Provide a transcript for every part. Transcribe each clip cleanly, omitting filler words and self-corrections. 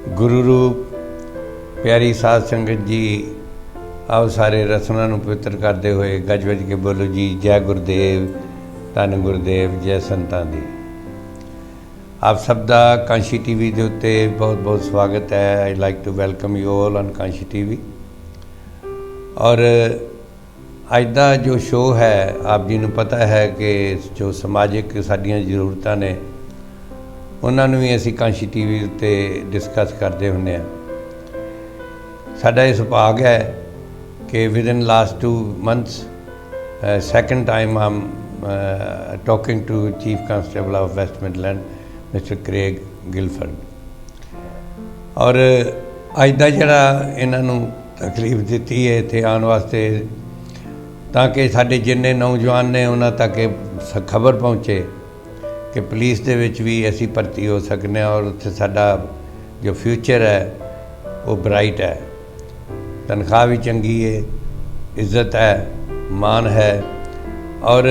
गुरु रूप प्यारी साध संगत जी, आओ सारे रसना नूं पवित्र करते हुए गज वज के बोलो जी जय गुरुदेव, धन गुरुदेव, जय संतां दी। आप सब दा कांशी टीवी के उत्ते बहुत बहुत स्वागत है। I like to welcome you all on Kanshi TV. और अज का जो शो है, आप जी नूं पता है कि जो समाजिक साडियां जरूरतां ने उन्होंने भी असी कांशी टीवी उत्ते डिस्कस करते हुंदे आ। साडा इस भाग है कि with in last 2 months second time I'm talking to Chief Constable of West Midland, Mr. Craig Guilford। और अज का जिहड़ा इन्हां नूं तकलीफ दी है इत्थे आउण वास्ते, ताकि साडे जिन्ने नौजवान ने उन्हां तक खबर पहुँचे कि पुलिस दे विच भी असी भर्ती हो सकने और उत्थे साडा जो फ्यूचर है वो ब्राइट है, तनख्वाह भी चंगी है, इज्जत है, मान है और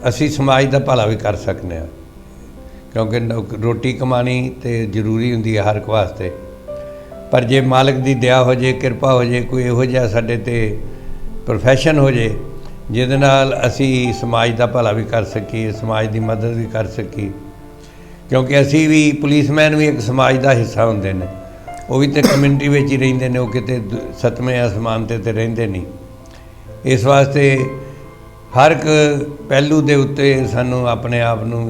असी समाज का भला भी कर सकने हैं। क्योंकि रोटी कमानी तो जरूरी हुंदी है हर एक वास्ते, पर जे मालिक की दया हो जाए, कृपा हो जाए, कोई इहो जिहा साडे ते प्रोफैशन हो जाए जिहदे नाल असी समाज का भला भी कर सकीए, समाज की मदद भी कर सकीए। क्योंकि असी भी पुलिसमैन भी एक समाज का हिस्सा होंदे ने, वो भी तो कम्यूनिटी में ही रहिंदे ने, वो किते 7वें आसमान ते रहिंदे नहीं। इस वास्ते हर एक पहलू के उत्ते सानू अपने आप नूं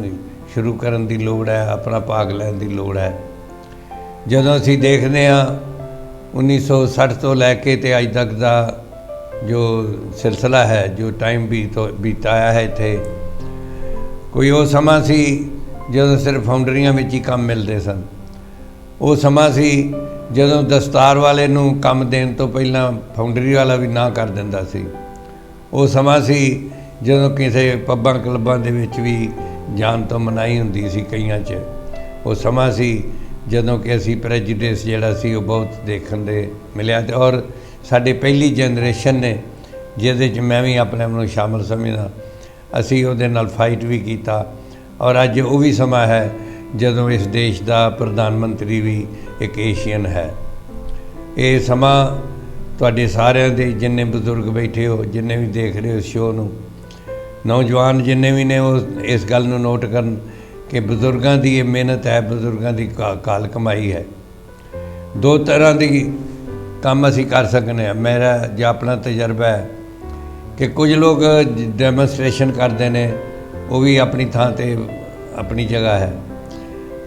शुरू करन दी लोड़ है, अपना भाग लैण दी लोड़ है। जदों असी देखते हाँ 1960 तो लैके ते अज तक का जो सिलसिला है, जो टाइम बीताया है इत्थे, कोई वो समा सी जदों सिर्फ फाउंडरियां में ही काम मिलते सन। वो समा सी जदों दस्तार वाले नूं काम देण तो पहलां फाउंडरी वाला भी ना कर दिंदा सी। वो समा सी जदों किसी पब्बां क्लब्बां दे विच भी जान तो मनाही हुंदी सी कईयां च। वो समा सी जदों कि असी प्रेजुडिस जिहड़ा सी वो बहुत देखण दे मिलिया। और साडी पहली जनरेशन ने जिहदे च मैं भी अपने आप नूं शामिल समझदा, असी उहदे नाल फाइट भी कीता। और अज वो भी समा है जदों इस देश का प्रधानमंत्री भी एक एशियन है। ये समा तुहाडे सारिਆਂ दे जिन्ने बजुर्ग बैठे हो, जिन्ने भी देख रहे हो शो नूं, नौजवान जिन्ने भी ने वो इस गल नूं नोट करन कि बजुर्गों की ये मेहनत है, बजुर्गों की काल कमाई है। 2 तरह की काम असी कर सकते हैं। मेरा जो अपना तजर्बा है कि कुछ लोग डेमोनस्ट्रेशन करते हैं, वो भी अपनी थां ते अपनी जगह है,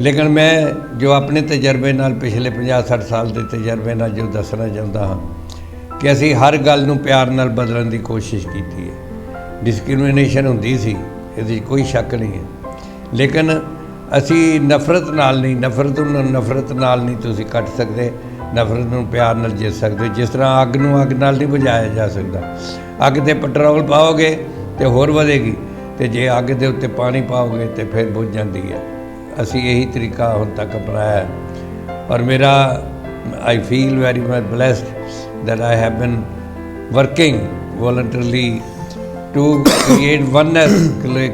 लेकिन मैं जो अपने तजर्बे नाल पिछले 50-60 साल के तजर्बे नाल जो दसना चाहता हाँ कि असी हर गल नूं प्यार नाल बदलण की कोशिश की है। डिस्क्रिमिनेशन हुंदी सी, इहदे कोई शक नहीं है, लेकिन असी नफरत नाल नहीं, नफरत नाल नहीं तुसीं कट सकते, नफरत नूं प्यार नाल जित सकते। जिस तरह अग नूं अग नाल नहीं बुझाया जा सकता। अग ते पेट्रोल पाओगे तो होर वधेगी, तो जे अग दे उत्ते पानी पाओगे तो फिर बुझ जाती है। असी यही तरीका हुण तक अपनाया है। और मेरा I feel very much blessed that I have been working voluntarily to create oneness,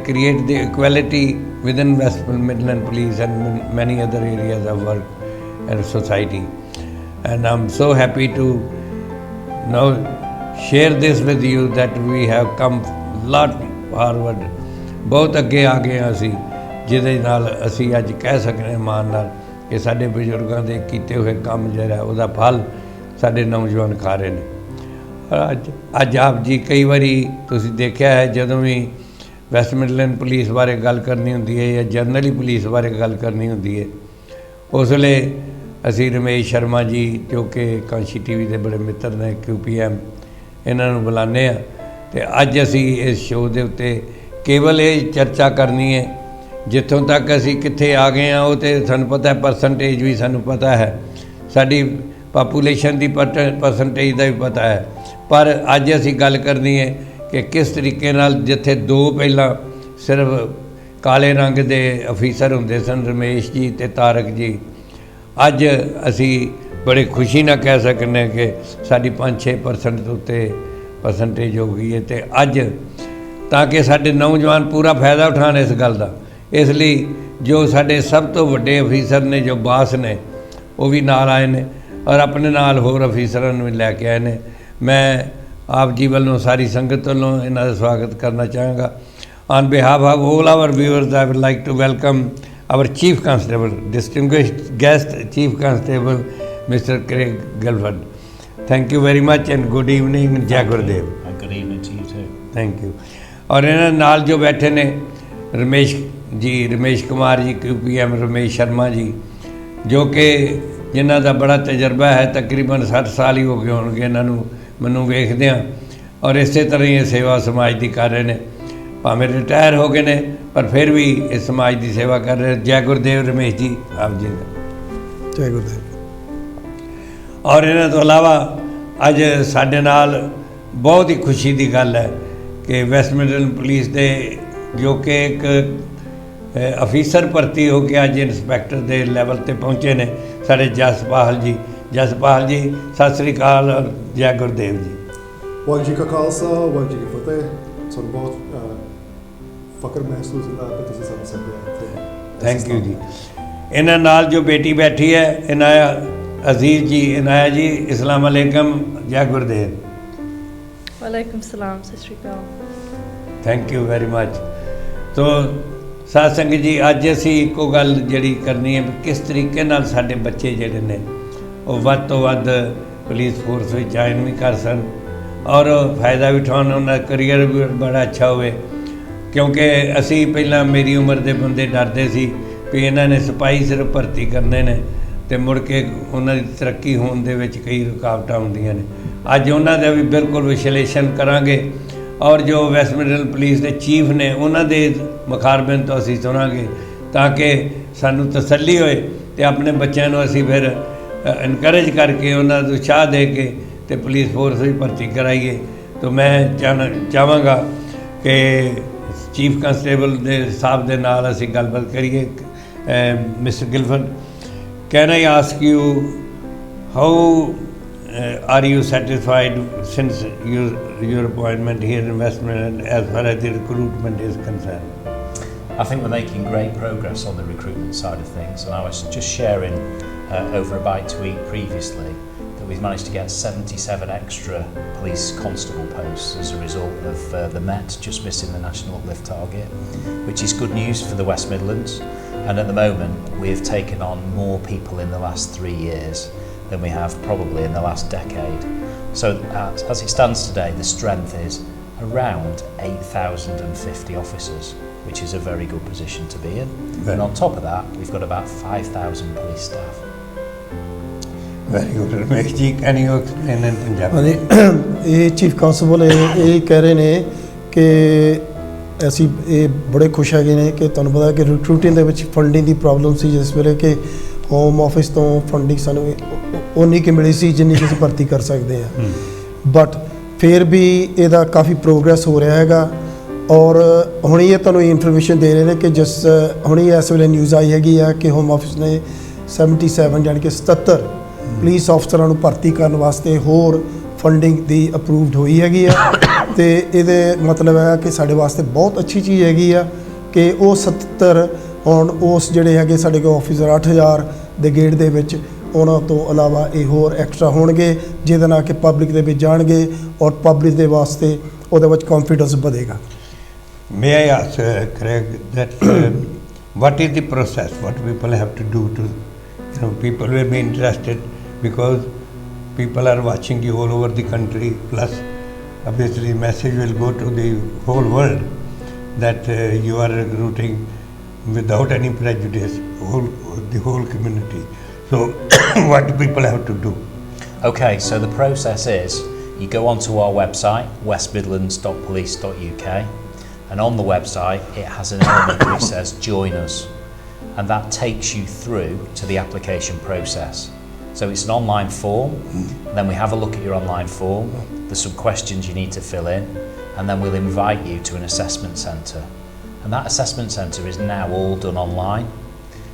create the equality within West Midland Police and many other areas of work and society. And I'm so happy to now share this with you that we have come lot forward, बहुत अगे आ गए असी, जिहदे नाल असी अज कह सकते हैं मान नाल कि साडे बजुर्गों के कीते हुए काम जिहड़ा उहदा फल साडे नौजवान खा रहे हैं। अज आप जी कई बारी तुसीं देखिया है जदों भी वैस्ट मिडलैंड पुलिस बारे गल करनी हुंदी है या जनरली पुलिस बारे गल करनी हुंदी है, उस वेले असी रमेश शर्मा जी जो कि कांशी टीवी के बड़े मित्र ने, QPM, इन्हां नूं बुलाने आ। ते अज असी इस शो के उत्ते केवल ये चर्चा करनी है, जिथों तक असी कित्थे आ गए हैं वो तो सानूं पता है, परसेंटेज भी सानूं पता है, साडी पापूलेशन की परसेंटेज का भी पता है, पर अज असी गल करनी है कि किस तरीके नाल जिथे 2 पहला सिर्फ काले रंग के अफीसर होंदे सन, रमेश जी ते तारक जी, अज असी बड़े खुशी ना कह सकने कि साडी 5-6% तो उत्ते परसेंटेज हो गई है। तो अज ताकि साडे नौजवान पूरा फायदा उठाने इस गल का, इसलिए जो साडे सब तो वड्डे अफीसर ने, जो बास ने, वो भी नाल आए ने और अपने नाल होर अफीसरां नूं भी लैके आए ने। मैं आप जी वालों सारी संगत वालों इन्हां दा स्वागत करना चाहांगा। On behalf of all our viewers, I would like to welcome our Chief Constable, distinguished guest Chief Constable, Mr. Craig Guilford. Thank you very much and good evening, Jai Gurudev. And good evening to you too. Thank you. और इन्हां नाल जो बैठे ने Ramesh Kumar ji, QPM Ramesh Sharma ji, जो कि जिन्हां दा बड़ा तजर्बा है, तकरीबन 60 साल ही हो गए होणगे इन्हां नूं मैनूं वेखदिआं, और इसे तरह ही सेवा समाज की कर रहे हैं। भावें रिटायर हो गए ने पर फिर भी इस समाज की सेवा कर रहे। जय गुरुदेव रमेश जी, आप जी जय गुरुदेव। और इन्हां तो अलावा अज साडे नाल बहुत ही खुशी की गल है कि वैस्ट मिडलैंड पुलिस के जो कि एक अफीसर भर्ती हो के अज इंस्पैक्टर के लैवल पर पहुँचे ने साडे जसपाल जी। जसपाल जी सत श्री अकाल और जय गुरुदेव जी। वाहिगुरू जी का खालसा वाहिगुरू जी की फतेह। ਸਾਨੂੰ ਬਹੁਤ ਫਖਰ ਮਹਿਸੂਸ ਹੁੰਦਾ ਕਿ ਤੁਸੀਂ ਸਾਨੂੰ ਸੱਦਿਆ ਇੱਥੇ। थैंक यू जी। इन्हां नाल जो बेटी बैठी है इनाया अजीज़ जी, इनाया जी अस्सलाम वालेकुम, जय गुरुदेव। वालेकुम सलाम, सत श्री अकाल। Thank you very much. तो साध संगत जी, अज असी एको गल जिहड़ी करनी है, किस तरीके नाल साडे बच्चे जिहड़े ने वो वध तो वध पुलिस फोर्स में ज्वाइन भी कर सन और फायदा भी उठाउण, उन्हां करियर भी बड़ा अच्छा होवे। क्योंकि असी पहला मेरी उम्र के बंदे डरते सी भी इन्हां ने सिपाही सिर्फ भर्ती करने ने ते मुड़ के उन्हां दी तरक्की होण दे विच कई रुकावटां हुंदियां ने। अज उन्हां दा भी बिल्कुल विश्लेषण करांगे और जो वैस्ट मिडलैंड पुलिस के चीफ ने उन्हां दे मुखारबिन तो असी सुनांगे ताकि सानूं तसल्ली होए ते अपने बच्चों नूं असी फिर इनकरेज करके उन्हां नूं उत्साह दे के ते पुलिस फोर्स भी भर्ती कराइए। तो मैं चाहांगा कि चीफ कंस्टेबल दे साहब दे नाल असी गलबात करिए। Mister Gilford, can I ask you how are you satisfied since your appointment here in West Midland as far as the recruitment is concerned? I think we're making great progress on the recruitment side of things, and I was just sharing over a bite to eat previously that we've managed to get 77 extra police constable posts as a result of the Met just missing the national uplift target, which is good news for the West Midlands. And at the moment we've taken on more people in the last 3 years than we have probably in the last decade. So as it stands today, the strength is around 8,050 officers, which is a very good position to be in. And on top of that, we've got about 5,000 police staff. Very good. Ramesh ji, can you explain in Punjabi? ਇਹ chief constable ਇਹ ਕਹਿ ਰਹੇ ਨੇ ਕਿ ਅਸੀਂ ਇਹ ਬੜੇ ਖੁਸ਼ ਹੈਗੇ ਨੇ ਕਿ ਤੁਹਾਨੂੰ ਪਤਾ ਕਿ ਰਿਕਰੂਟਿੰਗ ਦੇ ਵਿੱਚ ਫੰਡਿੰਗ ਦੀ ਪ੍ਰੋਬਲਮ ਸੀ ਜਿਸ ਵੇਲੇ ਕਿ ਹੋਮ ਆਫਿਸ ਤੋਂ ਫੰਡਿੰਗ ਸਾਨੂੰ ਉਨੀ ਕਿ ਮਿਲੀ ਸੀ ਜਿੰਨੀ ਕਿ ਅਸੀਂ ਭਰਤੀ ਕਰ ਸਕਦੇ ਹਾਂ। ਬਟ ਫਿਰ ਵੀ ਇਹਦਾ ਕਾਫੀ ਪ੍ਰੋਗਰੈਸ ਹੋ ਰਿਹਾ ਹੈਗਾ ਔਰ ਹੁਣ ਇਹ ਤੁਹਾਨੂੰ ਇਨਫੋਰਮੇਸ਼ਨ ਦੇ ਰਹੇ ਨੇ ਕਿ ਜਿਸ ਹੁਣ ਇਸ ਵੇਲੇ ਨਿਊਜ਼ ਆਈ ਹੈਗੀ ਆ ਕਿ ਹੋਮ ਆਫਿਸ ਨੇ 77 ਜਾਣੀ ਕਿ 77 ਪੁਲਿਸ ਅਫਸਰਾਂ ਨੂੰ ਭਰਤੀ ਕਰਨ ਵਾਸਤੇ ਹੋਰ ਫੰਡਿੰਗ ਦੀ ਅਪਰੂਵਡ ਹੋਈ ਹੈਗੀ ਆ ਤੇ ਇਹਦੇ ਮਤਲਬ ਹੈ ਕਿ ਸਾਡੇ ਵਾਸਤੇ ਬਹੁਤ ਅੱਛੀ ਚੀਜ਼ ਹੈਗੀ ਆ ਕਿ ਉਹ 77 ਹੁਣ ਉਸ ਜਿਹੜੇ ਹੈਗੇ ਸਾਡੇ ਕੋਲ ਆਫੀਸਰ 8000 ਦੇ ਗੇਟ ਦੇ ਵਿੱਚ ਉਹਨਾਂ ਤੋਂ ਇਲਾਵਾ ਇਹ ਹੋਰ ਐਕਸਟਰਾ ਹੋਣਗੇ ਜਿਹਦੇ ਨਾਲ ਕਿ ਪਬਲਿਕ ਦੇ ਵਿੱਚ ਜਾਣਗੇ ਔਰ ਪਬਲਿਕ ਦੇ ਵਾਸਤੇ ਉਹਦੇ ਵਿੱਚ ਕੌਨਫੀਡੈਂਸ ਵਧੇਗਾ। May I ask, Craig, that what is the process? What people have to do to, people will be interested because people are watching you all over the country. Plus, obviously, message will go to the whole world that you are recruiting without any prejudice, the whole community. So, what do people have to do? Okay, so the process is you go onto our website, westmidlands.police.uk, and on the website it has an element which says join us, and that takes you through to the application process. So it's an online form, and then we have a look at your online form. There's some questions you need to fill in, and then we'll invite you to an assessment centre. And that assessment centre is now all done online,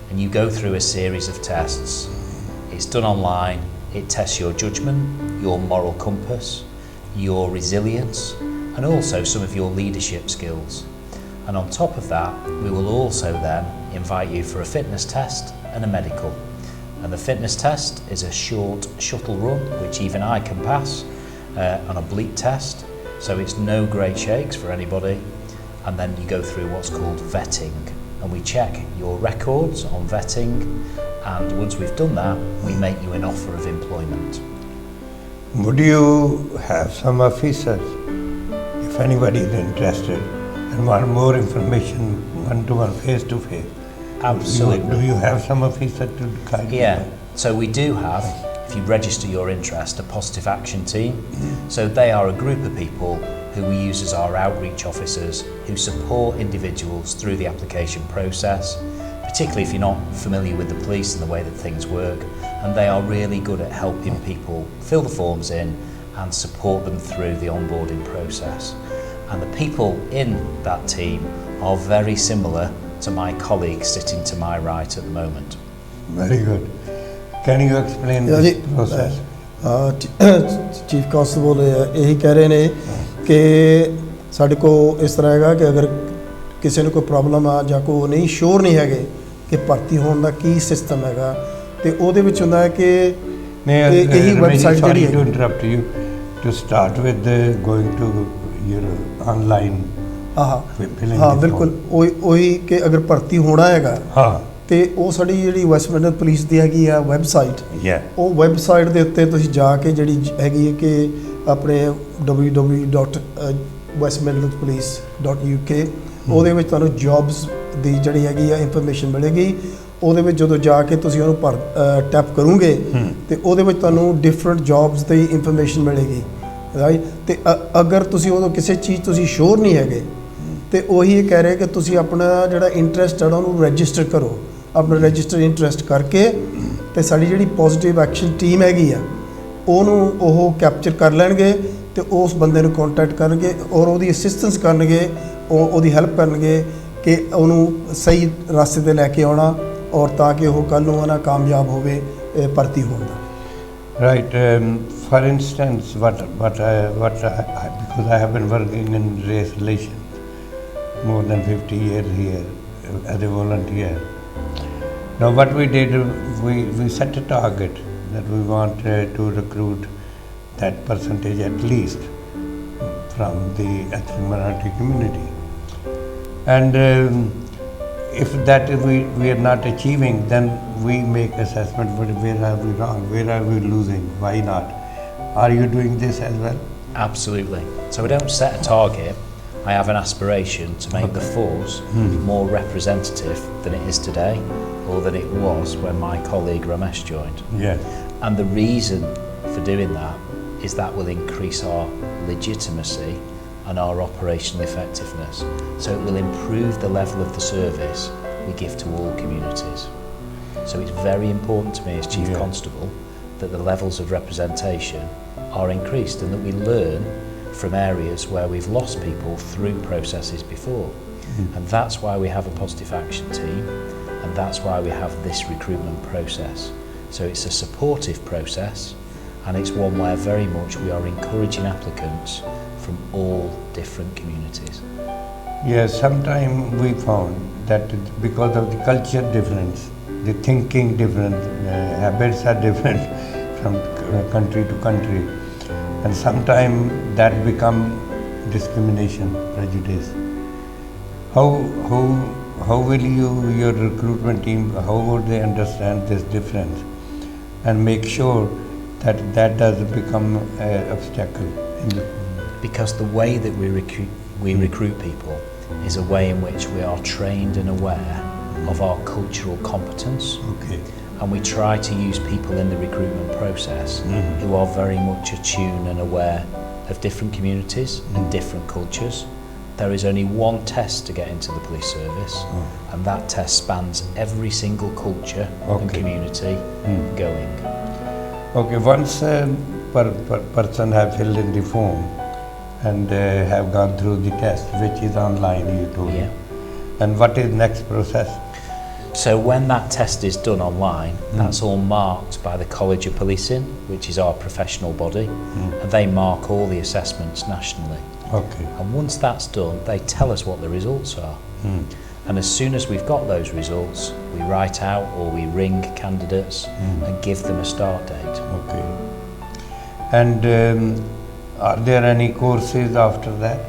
and you go through a series of tests. It's done online. It tests your judgment, your moral compass, your resilience, and also some of your leadership skills. And on top of that, we will also then invite you for a fitness test and a medical. And the fitness test is a short shuttle run, which even I can pass, on a bleep test. So it's no great shakes for anybody. And then you go through what's called vetting. And we check your records on vetting. And once we've done that, we make you an offer of employment. Would you have some officers, if anybody is interested and want more information, one-to-one, face-to-face? Absolutely. Do you have some officer to guide you? Yeah, so we do have, if you register your interest, a positive action team. So they are a group of people who we use as our outreach officers who support individuals through the application process, particularly if you're not familiar with the police and the way that things work. And they are really good at helping people fill the forms in and support them through the onboarding process. And the people in that team are very similar to my colleague sitting to my right at the moment. Very good. Can you explain this process? Chief constable ਇਹੀ ਕਹਿ ਰਹੇ ਨੇ ਕਿ ਸਾਡੇ ਕੋਲ ਇਸ ਤਰ੍ਹਾਂ ਹੈਗਾ ਕਿ ਅਗਰ ਕਿਸੇ ਨੂੰ ਕੋਈ ਪ੍ਰੋਬਲਮ ਆ ਜਾਂ ਕੋਈ ਨਹੀਂ ਸ਼ੋਰ ਨਹੀਂ ਹੈਗੇ ਕਿ ਭਰਤੀ ਹੋਣ ਦਾ ਕੀ ਸਿਸਟਮ ਹੈਗਾ ਤੇ ਉਹਦੇ ਵਿੱਚ ਹੁੰਦਾ ਹੈ ਕਿ ਇਹੀ ਵੈਬਸਾਈਟ ਜਿਹੜੀ to interrupt you, to start with going to your online filling ਹਾਂ ਬਿਲਕੁਲ ਉਹੀ ਕਿ ਅਗਰ ਭਰਤੀ ਹੋਣਾ ਹੈਗਾ ਹਾਂ ਤੇ ਉਹ ਸਾਡੀ ਜਿਹੜੀ ਵੈਸਟ ਮਿਡਲੈਂਡ ਪੁਲਿਸ ਦੀ ਹੈਗੀ ਆ ਵੈਬਸਾਈਟ ਉਹ ਵੈਬਸਾਈਟ ਦੇ ਉੱਤੇ ਤੁਸੀਂ ਜਾ ਕੇ ਜਿਹੜੀ ਹੈਗੀ ਹੈ ਕਿ ਆਪਣੇ www.westmidlandspolice.uk ਉਹਦੇ ਵਿੱਚ ਤੁਹਾਨੂੰ ਜੌਬਸ ਦੀ ਜਿਹੜੀ ਹੈਗੀ ਆ ਇਨਫੋਰਮੇਸ਼ਨ ਮਿਲੇਗੀ ਉਹਦੇ ਵਿੱਚ ਜਦੋਂ ਜਾ ਕੇ ਤੁਸੀਂ ਉਹਨੂੰ ਟੈਪ ਕਰੋਗੇ ਤੇ ਉਹਦੇ ਵਿੱਚ ਤੁਹਾਨੂੰ ਡਿਫਰੈਂਟ ਜੌਬਸ ਦੀ ਇਨਫੋਰਮੇਸ਼ਨ ਮਿਲੇਗੀ ਰਾਈਟ ਤੇ ਅਗਰ ਤੁਸੀਂ ਉਦੋਂ ਕਿਸੇ ਚੀਜ਼ ਤੁਸੀਂ ਸ਼ੋਰ ਨਹੀਂ ਹੈਗੇ ਤੇ ਉਹੀ ਇਹ ਕਹਿ ਰਹੇ ਕਿ ਤੁਸੀਂ ਆਪਣਾ ਜਿਹੜਾ ਇੰਟਰਸਟ ਹੈ ਉਹਨੂੰ ਰਜਿਸਟਰ ਕਰੋ ਆਪਣਾ ਰਜਿਸਟਰ ਇੰਟਰਸਟ ਕਰਕੇ ਤੇ ਸਾਡੀ ਜਿਹੜੀ ਪੋਜ਼ਿਟਿਵ ਐਕਸ਼ਨ ਟੀਮ ਹੈਗੀ ਆ ਉਹਨੂੰ ਉਹ ਕੈਪਚਰ ਕਰ ਲੈਣਗੇ ਤੇ ਉਸ ਬੰਦੇ ਨੂੰ ਕੰਟੈਕਟ ਕਰਨਗੇ ਔਰ ਉਹਦੀ ਅਸਿਸਟੈਂਸ ਕਰਨਗੇ ਉਹਦੀ ਹੈਲਪ ਕਰਨਗੇ ਕਿ ਉਹਨੂੰ ਸਹੀ ਰਸਤੇ ਤੇ ਲੈ ਕੇ ਆਉਣਾ ਔਰ ਤਾਂ ਕਿ ਉਹ ਕੱਲ੍ਹ ਨੂੰ ਨਾ ਕਾਮਯਾਬ ਹੋਵੇ ਭਰਤੀ ਹੋਣ ਦਾ Right. For instance, because I have been working in race relations more than 50 years here as a volunteer. Now what we did, we set a target that we want to recruit that percentage at least from the ethnic minority community. And if that we are not achieving, then we make assessment, where are we wrong, where are we losing, why not? Are you doing this as well? Absolutely. So we don't set a target. I have an aspiration to make the force more representative than it is today or than it was when my colleague Ramesh joined. Yes. And the reason for doing that is that will increase our legitimacy and our operational effectiveness. So it will improve the level of the service we give to all communities. So it's very important to me as Chief Constable that the levels of representation are increased and that we learn from areas where we've lost people through processes before. And that's why we have a positive action team and that's why we have this recruitment process. So it's a supportive process and it's one where very much we are encouraging applicants from all different communities. Yes, sometimes we found that because of the culture difference, the thinking different, habits are different from country to country, and sometimes that become discrimination, prejudice. How will your recruitment team, how would they understand this difference and make sure that doesn't become an obstacle? Because the way that we recruit people is a way in which we are trained and aware of our cultural competence. Okay. And we try to use people in the recruitment process who are very much attuned and aware of different communities and different cultures. There is only one test to get into the police service and that test spans every single culture and community going. Okay, once person have filled in the form and have gone through the test, which is online, you told me. And what is next process? So when that test is done online, that's all marked by the College of Policing, which is our professional body, and they mark all the assessments nationally. Okay. And once that's done, they tell us what the results are. And as soon as we've got those results, we write out or we ring candidates and give them a start date. Okay. And are there any courses after that?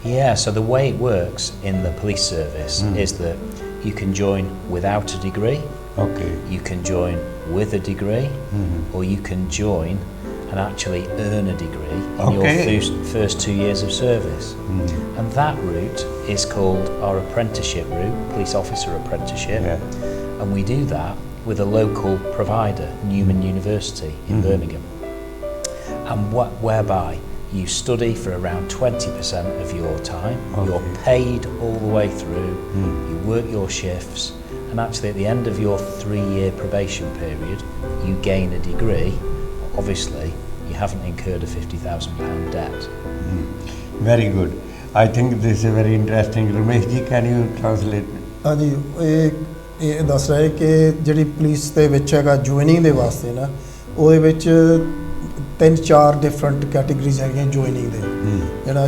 Yeah, so the way it works in the police service is that you can join without a degree, Okay. you can join with a degree, or you can join and actually earn a degree in your first 2 years of service. And that route is called our apprenticeship route, police officer apprenticeship. Yeah. And we do that with a local provider, Newman University in Birmingham. And whereby you study for around 20% of your time, you're paid all the way through, you work your shifts, and actually at the end of your 3-year probation period, you gain a degree. Obviously, you haven't incurred a £50,000 debt. Very good. I think this is very interesting. Ramesh ji, can you translate? ਹਾਂਜੀ ਇਹ ਦੱਸ ਰਿਹਾ ਹੈ ਕਿ ਜਿਹੜੀ police ਦੇ ਵਿੱਚ ਹੈਗਾ ਜੁਆਇਨਿੰਗ ਦੇ ਵਾਸਤੇ ਨਾ ਉਹਦੇ ਵਿੱਚ 3-4 ਡਿਫਰੈਂਟ ਕੈਟੇਗਰੀਜ਼ ਹੈਗੀਆਂ ਜੁਆਇਨਿੰਗ ਦੇ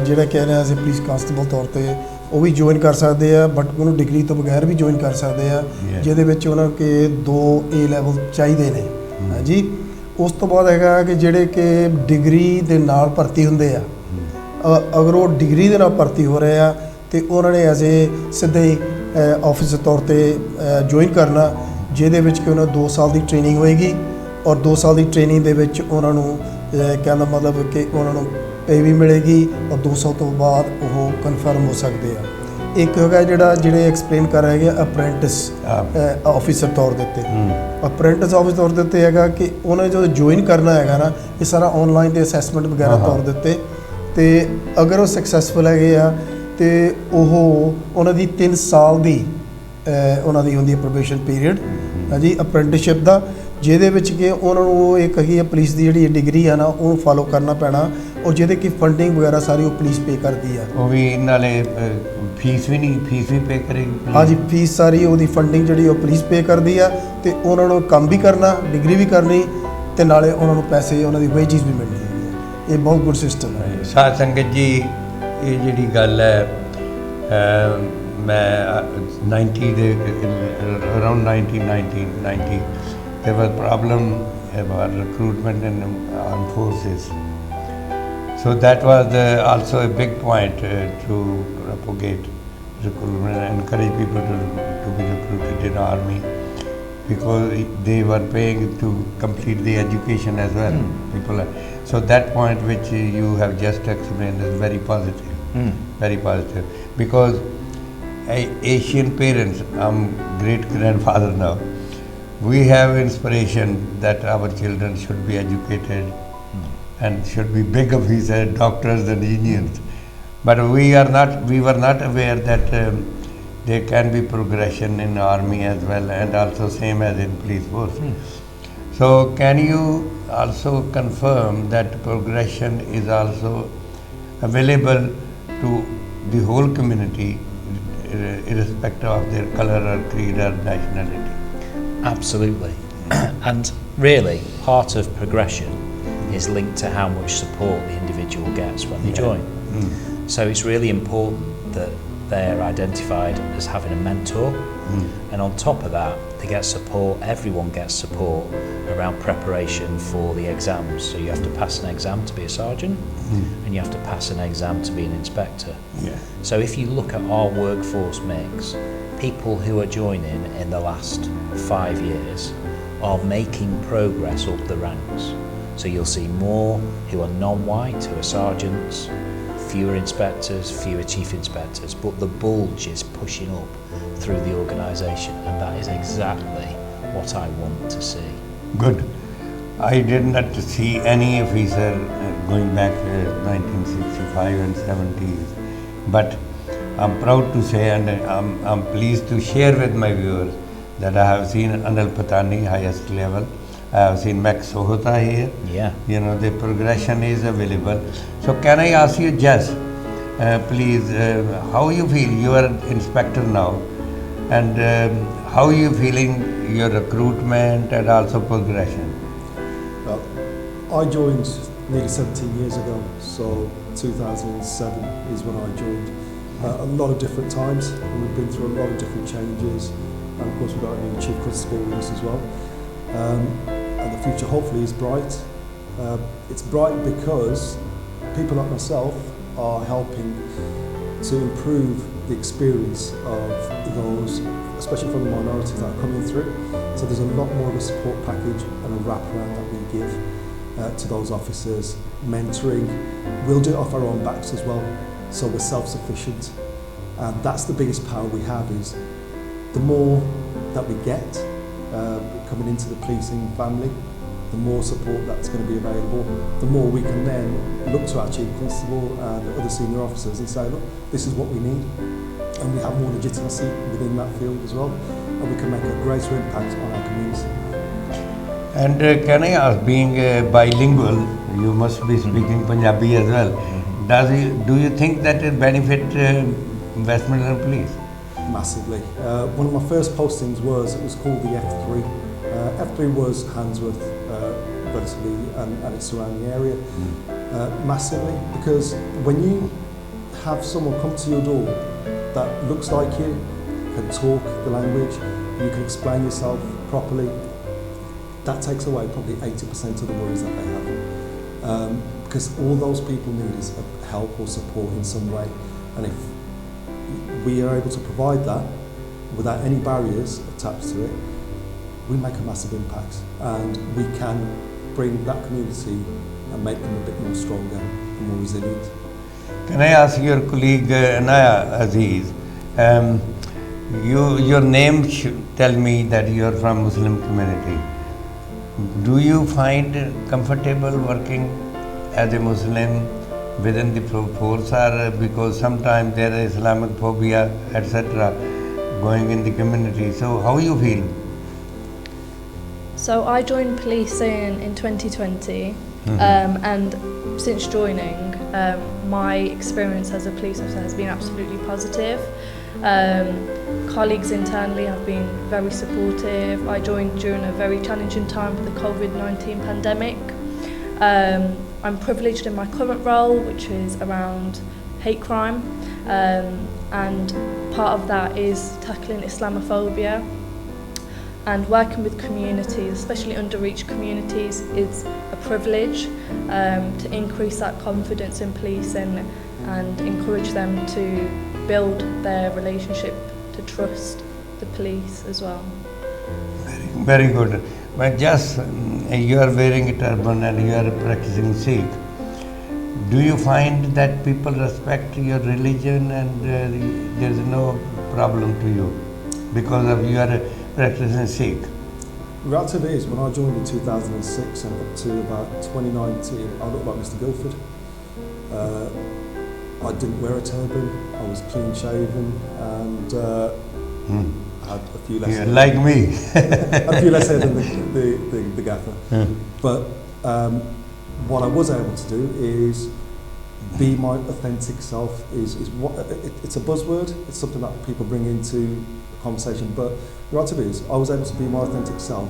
ਜਿਹੜਾ ਕਹਿ ਰਿਹਾ ਅਸੀਂ ਪੁਲਿਸ ਕਾਂਸਟੇਬਲ ਤੌਰ ਤੇ ਉਹ ਵੀ ਜੁਆਇਨ ਕਰ ਸਕਦੇ ਆ ਬਟ ਉਹਨੂੰ ਡਿਗਰੀ ਤੋਂ ਬਗੈਰ ਵੀ ਜੁਆਇਨ ਕਰ ਸਕਦੇ ਆ ਜਿਹਦੇ ਵਿੱਚ ਉਹਨਾਂ ਕੇ 2 A ਲੈਵਲ ਚਾਹੀਦੇ ਨੇ ਹਾਂਜੀ ਉਸ ਤੋਂ ਬਾਅਦ ਹੈਗਾ ਕਿ ਜਿਹੜੇ ਕਿ ਡਿਗਰੀ ਦੇ ਨਾਲ ਭਰਤੀ ਹੁੰਦੇ ਆ ਅਗਰ ਉਹ ਡਿਗਰੀ ਦੇ ਨਾਲ ਭਰਤੀ ਹੋ ਰਹੇ ਆ ਤੇ ਉਹਨਾਂ ਨੇ ਐਜ਼ ਏ ਸਿੱਧੇ ਆਫਿਸ ਦੇ ਤੌਰ ਤੇ ਜੁਆਇਨ ਕਰਨਾ ਜਿਹਦੇ ਵਿੱਚ ਕਿ ਉਹਨਾਂ 2 ਸਾਲ ਦੀ ਟ੍ਰੇਨਿੰਗ ਹੋਏਗੀ ਔਰ 2 ਸਾਲ ਦੀ ਟ੍ਰੇਨਿੰਗ ਦੇ ਵਿੱਚ ਉਹਨਾਂ ਨੂੰ ਕਹਿਣ ਦਾ ਮਤਲਬ ਕਿ ਉਹਨਾਂ ਨੂੰ ਪੇ ਵੀ ਮਿਲੇਗੀ ਔਰ 2 ਸਾਲ ਤੋਂ ਬਾਅਦ ਉਹ ਕਨਫਰਮ ਹੋ ਸਕਦੇ ਆ ਇੱਕ ਹੈਗਾ ਜਿਹੜੇ ਐਕਸਪਲੇਨ ਕਰ ਰਹੇ ਹੈਗੇ ਅਪ੍ਰੈਂਟਿਸ ਆਫਿਸਰ ਤੌਰ ਦੇ ਉੱਤੇ ਅਪ੍ਰੈਂਟਿਸ ਆਫਿਸ ਤੌਰ ਦੇ ਉੱਤੇ ਹੈਗਾ ਕਿ ਉਹਨਾਂ ਨੇ ਜਦੋਂ ਜੁਆਇਨ ਕਰਨਾ ਹੈਗਾ ਨਾ ਇਹ ਸਾਰਾ ਆਨਲਾਈਨ ਤੇ ਅਸੈਸਮੈਂਟ ਵਗੈਰਾ ਤੌਰ ਦੇ ਉੱਤੇ ਤੇ ਅਗਰ ਉਹ ਸਕਸੈਸਫੁਲ ਹੈਗੇ ਆ ਤੇ ਉਹ ਉਹਨਾਂ ਦੀ 3 ਸਾਲ ਦੀ ਉਹਨਾਂ ਦੀ ਹੁੰਦੀ ਹੈ ਪ੍ਰੋਬੇਸ਼ਨ ਪੀਰੀਅਡ ਹਾਂਜੀ ਅਪ੍ਰੈਂਟਿਸਸ਼ਿਪ ਦਾ ਜਿਹਦੇ ਵਿੱਚ ਕਿ ਉਹਨਾਂ ਨੂੰ ਉਹ ਇੱਕ ਹੈਗੀ ਹੈ ਪੁਲਿਸ ਦੀ ਜਿਹੜੀ ਡਿਗਰੀ ਆ ਨਾ ਉਹਨੂੰ ਫਾਲੋ ਕਰਨਾ ਪੈਣਾ ਔਰ ਜਿਹਦੇ ਕਿ ਫੰਡਿੰਗ ਵਗੈਰਾ ਸਾਰੀ ਉਹ ਪੁਲਿਸ ਪੇ ਕਰਦੀ ਆ ਉਹ ਵੀ ਨਾਲੇ ਫੀਸ ਵੀ ਪੇ ਕਰੇਗੀ ਹਾਂਜੀ ਫੀਸ ਸਾਰੀ ਉਹਦੀ ਫੰਡਿੰਗ ਜਿਹੜੀ ਉਹ ਪੁਲਿਸ ਪੇ ਕਰਦੀ ਆ ਤੇ ਉਹਨਾਂ ਨੂੰ ਕੰਮ ਵੀ ਕਰਨਾ ਡਿਗਰੀ ਵੀ ਕਰਨੀ ਤੇ ਨਾਲੇ ਉਹਨਾਂ ਨੂੰ ਪੈਸੇ ਉਹਨਾਂ ਦੀ ਵੇਜਿਸ ਵੀ ਮਿਲਣੀ ਹੈਗੀ ਹੈ ਇਹ ਬਹੁਤ ਗੁੱਡ ਸਿਸਟਮ ਹੈ ਸਾਧ ਸੰਗਤ ਜੀ ਇਹ ਜਿਹੜੀ ਗੱਲ ਹੈ ਮੈਂ 90 ਦੇ around 1990 there was problem about recruitment in armed forces. So that was also a big point to propagate recruitment and encourage people to be recruited in army because they were paying to complete the education as well. So that point which you have just explained is very positive, very positive because Asian parents, I'm great grandfather now. We have inspiration that our children should be educated and should be big officers, doctors and engineers. But we were not aware that there can be progression in army as well and also same as in police force. So can you also confirm that progression is also available to the whole community irrespective of their color or creed or nationality? Absolutely. And really, part of progression is linked to how much support the individual gets when they join. So it's really important that they're identified as having a mentor, and on top of that, they get support, everyone gets support around preparation for the exams. So you have to pass an exam to be a sergeant, and you have to pass an exam to be an inspector. So if you look at our workforce mix, people who are joining in the last 5 years are making progress up the ranks. So you'll see more who are non-white, who are sergeants, fewer inspectors, fewer chief inspectors, but the bulge is pushing up through the organisation, and that is exactly what I want to see. Good. I did not see any officer going back to 1965 and 70s, but I'm proud to say and I'm pleased to share with my viewers that I have seen Anil Patani, highest level. I have seen Max Sohota here. Yeah. You know, the progression is available. So can I ask you, Jess, please, how you feel? You are inspector now, and how are you feeling your recruitment and also progression? Well, I joined nearly 17 years ago, so 2007 is when I joined. a lot of different times, and we've been through a lot of different changes, and of course we've got a new chief constable with us as well. And the future hopefully is bright. It's bright because people like myself are helping to improve the experience of those, especially from the minorities that are coming through. So there's a lot more of a support package and a wraparound that we give to those officers, mentoring. We'll do it off our own backs as well, so we're self-sufficient. And that's the biggest power we have, is the more that we get coming into the policing family, the more support that's going to be available, the more we can then look to our chief constable and other senior officers and say, look, this is what we need. And we have more legitimacy within that field as well, and we can make a greater impact on our community. And can I ask, being bilingual, you must be speaking Punjabi as well. Do you think that it benefit West Midland Police? Massively. One of my first postings it was called the F3. F3 was Handsworth, relatively, and its surrounding area. Massively, because when you have someone come to your door that looks like you, can talk the language, you can explain yourself properly, that takes away probably 80% of the worries that they have. Because all those people need is help or support in some way. And if we are able to provide that without any barriers attached to it, we make a massive impact, and we can bring that community and make them a bit more stronger and more resilient. Can I ask your colleague Anaya Aziz, your name tell me that you are from Muslim community. Do you find comfortable working as a Muslim within the force, or because sometimes there is Islamic phobia, etc., going in the community? So how you feel? So I joined policing in 2020, and since joining, my experience as a police officer has been absolutely positive. Colleagues internally have been very supportive. I joined during a very challenging time with the COVID-19 pandemic. I'm privileged in my current role, which is around hate crime, and part of that is tackling Islamophobia. And working with communities, especially underreached communities, is a privilege to increase that confidence in policing and encourage them to build their relationship to trust the police as well. Very good. But just you are wearing a turban and you are practicing Sikh. Do you find that people respect your religion and there is no problem to you because of your practicing Sikh? The reality is, when I joined in 2006 and up to about 2019, I looked like Mr. Guildford. I didn't wear a turban, I was clean shaven, and I had a few less hair. Like me. A few less hair than the gaffer. But what I was able to do is be my authentic self. It's a buzzword, it's something that people bring into conversation, but the reality is, I was able to be my authentic self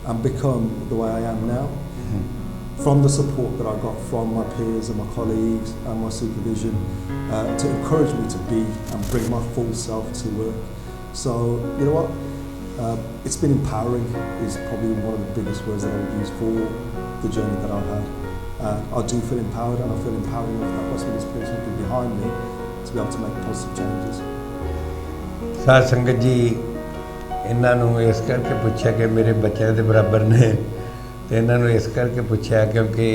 and become the way I am now from the support that I got from my peers and my colleagues and my supervision to encourage me to be and bring my full self to work. So, you know what, it's been empowering is probably one of the biggest words that I would use for the journey that I've had. I do feel empowered, and I feel empowering that West Midlands Police will be behind me to be able to make positive changes. ਸਾਧ ਸੰਗਤ ਜੀ, ਇਹਨਾਂ ਨੂੰ ਇਸ ਕਰਕੇ ਪੁੱਛਿਆ ਕਿ ਮੇਰੇ ਬੱਚਿਆਂ ਦੇ ਬਰਾਬਰ ਨੇ, ਤੇ ਇਹਨਾਂ ਨੂੰ ਇਸ ਕਰਕੇ ਪੁੱਛਿਆ ਕਿਉਂਕਿ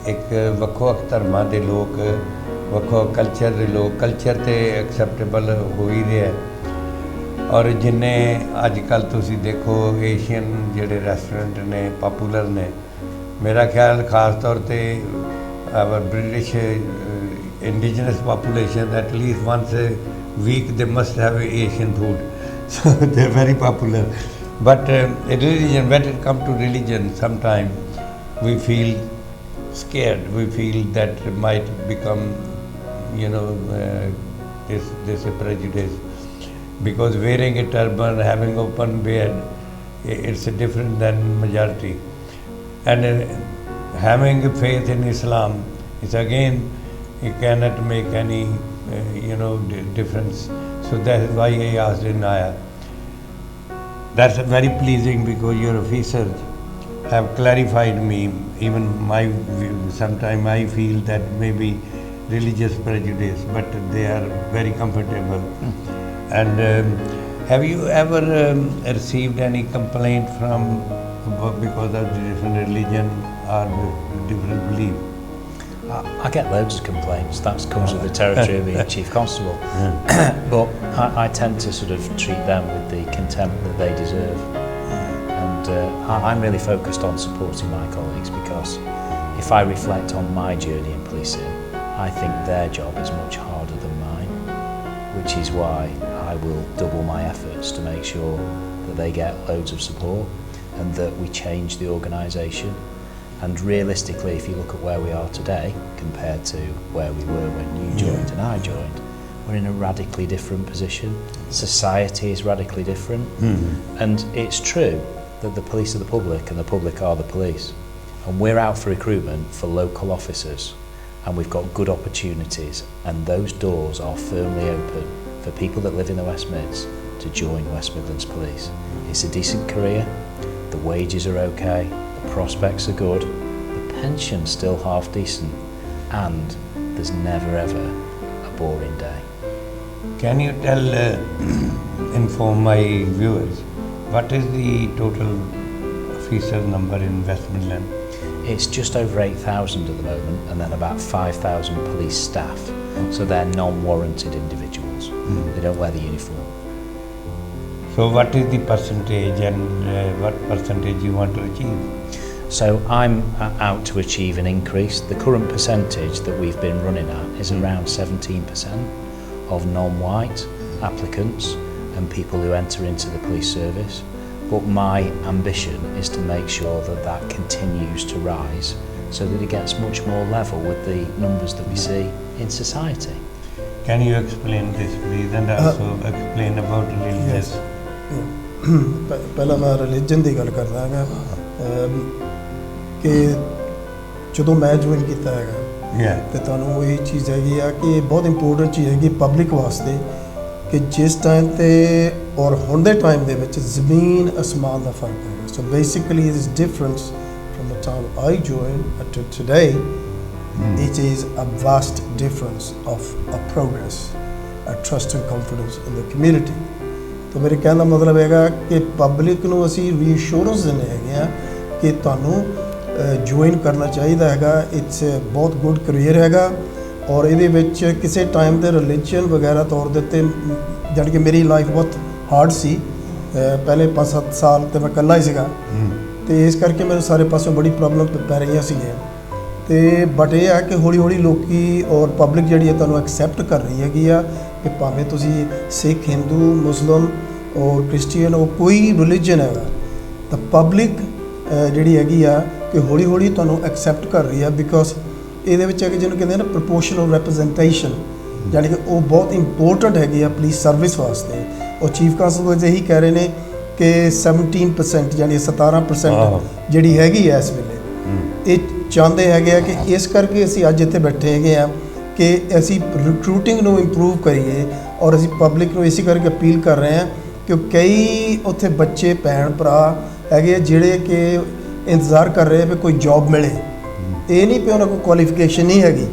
ਇੱਕ ਵੱਖ-ਵੱਖ ਧਰਮਾਂ ਦੇ ਲੋਕ, ਵੱਖ-ਵੱਖ ਕਲਚਰ ਦੇ ਲੋਕ, ਕਲਚਰ ਤੇ ਐਕਸੈਪਟੇਬਲ ਹੋ ਹੀ ਰਿਹਾ, ਔਰ ਜਿੰਨੇ ਅੱਜ ਕੱਲ੍ਹ ਤੁਸੀਂ ਦੇਖੋ ਏਸ਼ੀਅਨ ਜਿਹੜੇ ਰੈਸਟੋਰੈਂਟ ਨੇ ਪਾਪੂਲਰ ਨੇ, ਮੇਰਾ ਖਿਆਲ ਖਾਸ ਤੌਰ ਤੇ British indigenous population at least ones week they must have Asian food, so they're very popular. But religion, when it comes to religion, sometimes we feel scared, we feel that it might become, this a prejudice, because wearing a turban, having open beard, it's different than majority, and having faith in Islam is again, you cannot make any difference. So that is why I asked in Naya. That's very pleasing because your officers have clarified me. Even my view, sometimes I feel that maybe religious prejudice, but they are very comfortable. And have you ever received any complaint from because of the different religion or different belief? I get loads of complaints. That comes with the territory of being Chief Constable. But I tend to sort of treat them with the contempt that they deserve. And I'm really focused on supporting my colleagues because if I reflect on my journey in policing, I think their job is much harder than mine, which is why I will double my efforts to make sure that they get loads of support and that we change the organisation. And realistically, if you look at where we are today compared to where we were when you joined and I joined, we're in a radically different position. Society is radically different. And it's true that the police are the public and the public are the police. And we're out for recruitment for local officers and we've got good opportunities and those doors are firmly open for people that live in the West Mids to join West Midlands Police. It's a decent career, the wages are okay, the prospects are good, the pension's still half decent, and there's never ever a boring day. Can you tell, inform my viewers, what is the total officer number in West Midland? It's just over 8,000 at the moment, and then about 5,000 police staff. So they're non-warranted individuals. They don't wear the uniform. So what is the percentage and what percentage you want to achieve? So I'm out to achieve an increase. The current percentage that we've been running at is around 17% of non-white applicants and people who enter into the police service. But my ambition is to make sure that that continues to rise so that it gets much more level with the numbers that we see in society. Can you explain this please and also explain about religious? ਪਹਿਲਾਂ ਮੈਂ religion ਦੀ ਗੱਲ ਕਰਦਾ ਹੈਗਾ ਕਿ ਜਦੋਂ ਮੈਂ join ਕੀਤਾ ਹੈਗਾ ਤੇ ਤੁਹਾਨੂੰ ਇਹ ਚੀਜ਼ ਹੈਗੀ ਆ ਕਿ ਬਹੁਤ ਇੰਪੋਰਟੈਂਟ ਚੀਜ਼ ਹੈਗੀ ਪਬਲਿਕ ਵਾਸਤੇ ਕਿ ਜਿਸ ਟਾਈਮ ਤੇ ਔਰ ਹੁਣ ਦੇ ਟਾਈਮ ਦੇ ਵਿੱਚ ਜ਼ਮੀਨ ਅਸਮਾਨ ਦਾ ਫਰਕ ਹੈਗਾ so basically this difference from the time I joined to today, it is a vast difference of a progress, a trust and confidence in the community. तो मेरे कहने का मतलब हैगा कि पब्लिक ਨੂੰ ਅਸੀਂ ਰੀਅਸ਼ੋਰੈਂਸ ਦਿੰਦੇ ਹੈਗੇ ਆ ਕਿ ਤੁਹਾਨੂੰ ਜੁਆਇਨ ਕਰਨਾ ਚਾਹੀਦਾ ਹੈਗਾ ਇਟਸ ਬਹੁਤ ਗੁੱਡ ਕਰੀਅਰ ਹੈਗਾ ਔਰ ਇਹਦੇ ਵਿੱਚ ਕਿਸੇ ਟਾਈਮ ਤੇ ਰਿਲੀਜਨ ਵਗੈਰਾ ਤੌਰ ਦੇ ਉੱਤੇ ਜਾਣੀ ਕਿ ਮੇਰੀ ਲਾਈਫ ਬਹੁਤ ਹਾਰਡ ਸੀ ਪਹਿਲੇ 5-7 ਸਾਲ ਤੇ ਮੈਂ ਇਕੱਲਾ ਹੀ ਸੀਗਾ ਤੇ ਇਸ ਕਰਕੇ ਮੈਨੂੰ ਸਾਰੇ ਪਾਸੋਂ ਬੜੀ ਪ੍ਰੋਬਲਮ ਪੈ ਰਹੀਆਂ ਸੀਗੀਆਂ ਤੇ ਬਟ ਇਹ ਆ ਕਿ ਹੌਲੀ ਹੌਲੀ ਲੋਕੀ ਔਰ ਪਬਲਿਕ ਜਿਹੜੀ ਹੈ ਤੁਹਾਨੂੰ ਐਕਸੈਪਟ ਕਰ ਰਹੀ ਹੈਗੀ ਆ ਕਿ ਭਾਵੇਂ ਤੁਸੀਂ ਸਿੱਖ ਹਿੰਦੂ ਮੁਸਲਿਮ ਔਰ ਕ੍ਰਿਸਚੀਅਨ ਉਹ ਕੋਈ ਰਿਲੀਜਨ ਹੈਗਾ ਤਾਂ ਪਬਲਿਕ ਜਿਹੜੀ ਹੈਗੀ ਆ ਕਿ ਹੌਲੀ ਹੌਲੀ ਤੁਹਾਨੂੰ ਐਕਸੈਪਟ ਕਰ ਰਹੀ ਆ ਬਿਕੋਜ਼ ਇਹਦੇ ਵਿੱਚ ਹੈ ਕਿ ਜਿਹਨੂੰ ਕਹਿੰਦੇ ਨਾ ਪ੍ਰਪੋਰਸ਼ਨਲ ਰੈਪਰੈਜ਼ੈਂਟੇਸ਼ਨ ਜਾਣੀ ਕਿ ਉਹ ਬਹੁਤ ਇੰਪੋਰਟੈਂਟ ਹੈਗੀ ਆ ਪੁਲਿਸ ਸਰਵਿਸ ਵਾਸਤੇ ਔਰ ਚੀਫ ਕਾਂਸਟੇਬਲ ਇਹੀ ਕਹਿ ਰਹੇ ਨੇ ਕਿ 17% ਯਾਨੀ 17% ਜਿਹੜੀ ਹੈਗੀ ਆ ਇਸ ਵੇਲੇ ਇਹ ਚਾਹੁੰਦੇ ਹੈਗੇ ਆ ਕਿ ਇਸ ਕਰਕੇ ਅਸੀਂ ਅੱਜ ਇੱਥੇ ਬੈਠੇ ਹੈਗੇ ਆ ਕਿ ਅਸੀਂ ਰਿਕਰੂਟਿੰਗ ਨੂੰ ਇੰਪਰੂਵ ਕਰੀਏ ਔਰ ਅਸੀਂ ਪਬਲਿਕ ਨੂੰ ਇਸੇ ਕਰਕੇ ਅਪੀਲ ਕਰ ਰਹੇ ਹਾਂ ਕਿ ਕਈ ਉੱਥੇ ਬੱਚੇ ਭੈਣ ਭਰਾ ਹੈਗੇ ਆ ਜਿਹੜੇ ਕਿ ਇੰਤਜ਼ਾਰ ਕਰ ਰਹੇ ਆ ਵੀ ਕੋਈ ਜੌਬ ਮਿਲੇ ਇਹ ਨਹੀਂ ਵੀ ਉਹਨਾਂ ਕੋਲ ਕੁਆਲੀਫਿਕੇਸ਼ਨ ਨਹੀਂ ਹੈਗੀ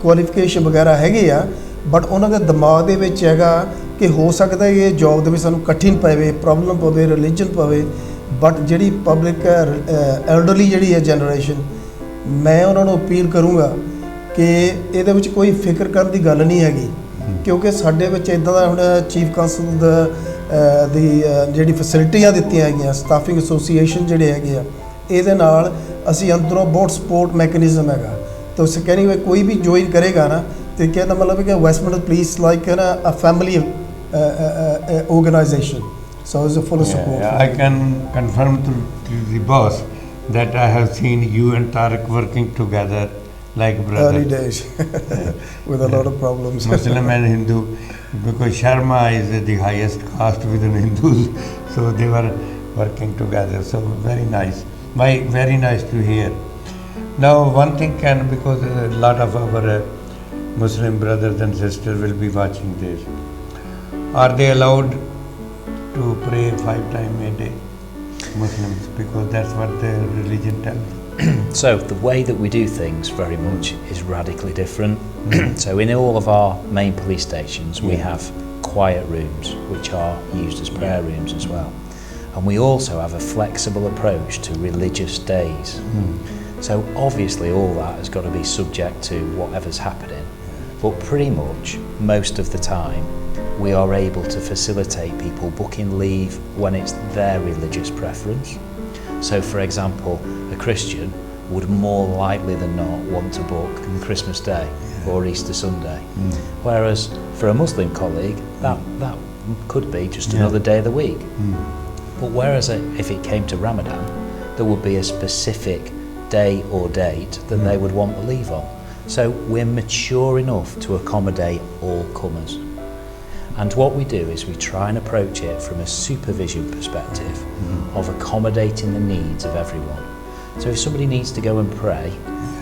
ਕੁਆਲੀਫਿਕੇਸ਼ਨ ਵਗੈਰਾ ਹੈਗੇ ਆ ਬਟ ਉਹਨਾਂ ਦੇ ਦਿਮਾਗ ਦੇ ਵਿੱਚ ਹੈਗਾ ਕਿ ਹੋ ਸਕਦਾ ਇਹ ਜੌਬ ਦੇ ਵਿੱਚ ਸਾਨੂੰ ਕਠਿਨ ਪਵੇ ਪ੍ਰੋਬਲਮ ਪਵੇ ਰਿਲੀਜਨ ਪਵੇ ਬਟ ਜਿਹੜੀ ਪਬਲਿਕ ਐਲਡਰਲੀ ਜਿਹੜੀ ਹੈ ਜਨਰੇਸ਼ਨ ਮੈਂ ਉਹਨਾਂ ਨੂੰ ਅਪੀਲ ਕਰੂੰਗਾ ਕਿ ਇਹਦੇ ਵਿੱਚ ਕੋਈ ਫਿਕਰ ਕਰਨ ਦੀ ਗੱਲ ਨਹੀਂ ਹੈਗੀ ਕਿਉਂਕਿ ਸਾਡੇ ਵਿੱਚ ਇੱਦਾਂ ਦਾ ਹੁਣ ਚੀਫ ਕਾਂਸਟੇਬਲ ਦੀ ਜਿਹੜੀ ਫੈਸਿਲਿਟੀਆਂ ਦਿੱਤੀਆਂ ਹੈਗੀਆਂ ਸਟਾਫਿੰਗ ਐਸੋਸੀਏਸ਼ਨ ਜਿਹੜੇ ਹੈਗੇ ਆ ਇਹਦੇ ਨਾਲ ਅਸੀਂ ਅੰਦਰੋਂ ਬਹੁਤ ਸਪੋਰਟ ਮੈਕੈਨਿਜ਼ਮ ਹੈਗਾ ਤਾਂ ਉਸ ਕਹਿੰਦੀ ਵੀ ਕੋਈ ਵੀ ਜੁਆਇਨ ਕਰੇਗਾ ਨਾ ਤੇ ਕਹਿੰਦਾ ਮਤਲਬ ਕਿ ਵੈਸਟ ਮਿਡਲੈਂਡ ਪੁਲਿਸ ਲਾਈਕ ਨਾ ਅ family organization so it's a full support I can confirm to the boss that I have seen you and Tariq working together like brothers early days with a lot of problems Muslim and Hindu because Sharma is the highest caste within Hindus so they were working together so very nice to hear now one thing can because a lot of our Muslim brothers and sisters will be watching this. Are they allowed to pray 5 times a day? Muslims, because that's what their religion tells. So the way that we do things very much is radically different. So in all of our main police stations we have quiet rooms which are used as prayer rooms as well. And we also have a flexible approach to religious days. So obviously all that has got to be subject to whatever's happening. But pretty much most of the time we are able to facilitate people booking leave when it's their religious preference. So for example, a Christian would more likely than not want to book on Christmas Day or Easter Sunday. Whereas for a Muslim colleague, that could be just another day of the week. But whereas if it came to Ramadan, there would be a specific day or date that they would want the leave on. So we're mature enough to accommodate all comers. And what we do is we try and approach it from a supervision perspective of accommodating the needs of everyone. So if somebody needs to go and pray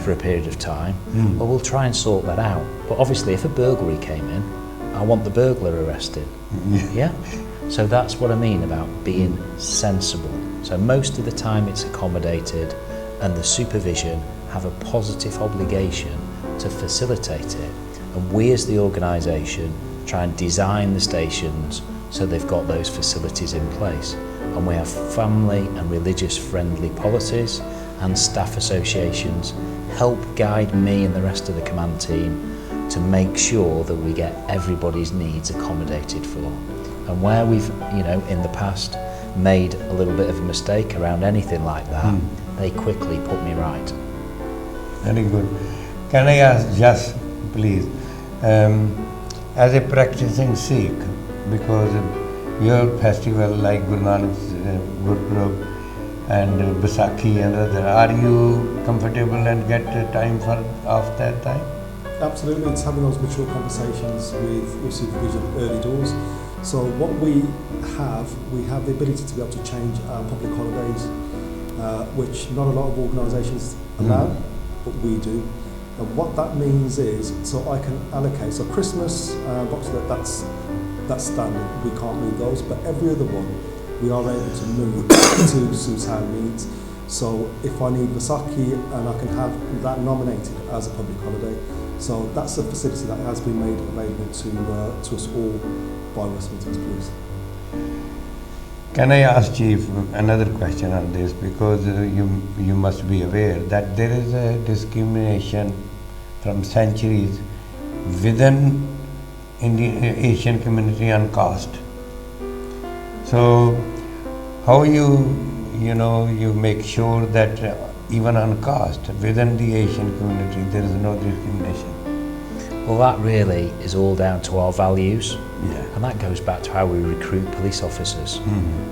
for a period of time, well, we'll try and sort that out. But obviously if a burglary came in, I want the burglar arrested. Yeah? So that's what I mean about being sensible. So most of the time it's accommodated, and the supervision have a positive obligation to facilitate it. And we as the organisation try and design the stations so they've got those facilities in place. And we have family and religious friendly policies, and staff associations help guide me and the rest of the command team to make sure that we get everybody's needs accommodated for. And where we've, in the past made a little bit of a mistake around anything like that, they quickly put me right. Very good. Can I ask just, please, as a practicing Sikh, because your festival like Guru Nanak's Gurpurab and Baisakhi and other, are you comfortable and get time for off that time? Absolutely, it's having those mature conversations with supervision early doors. So what we have the ability to be able to change our public holidays, which not a lot of organisations allow, but we do. And what that means is, so I can allocate, so Christmas, that's standard, we can't move those, but every other one, we are able to move to suit our needs. So if I need Vaisakhi, and I can have that nominated as a public holiday, so that's a facility that has been made available to us all by West Midlands Police. Can I ask Chief another question on this, because you must be aware that there is a discrimination from centuries within Indian Asian community on caste. So how you make sure that even on caste within the Asian community there is no discrimination? Well, that really is all down to our values. Yeah. And that goes back to how we recruit police officers.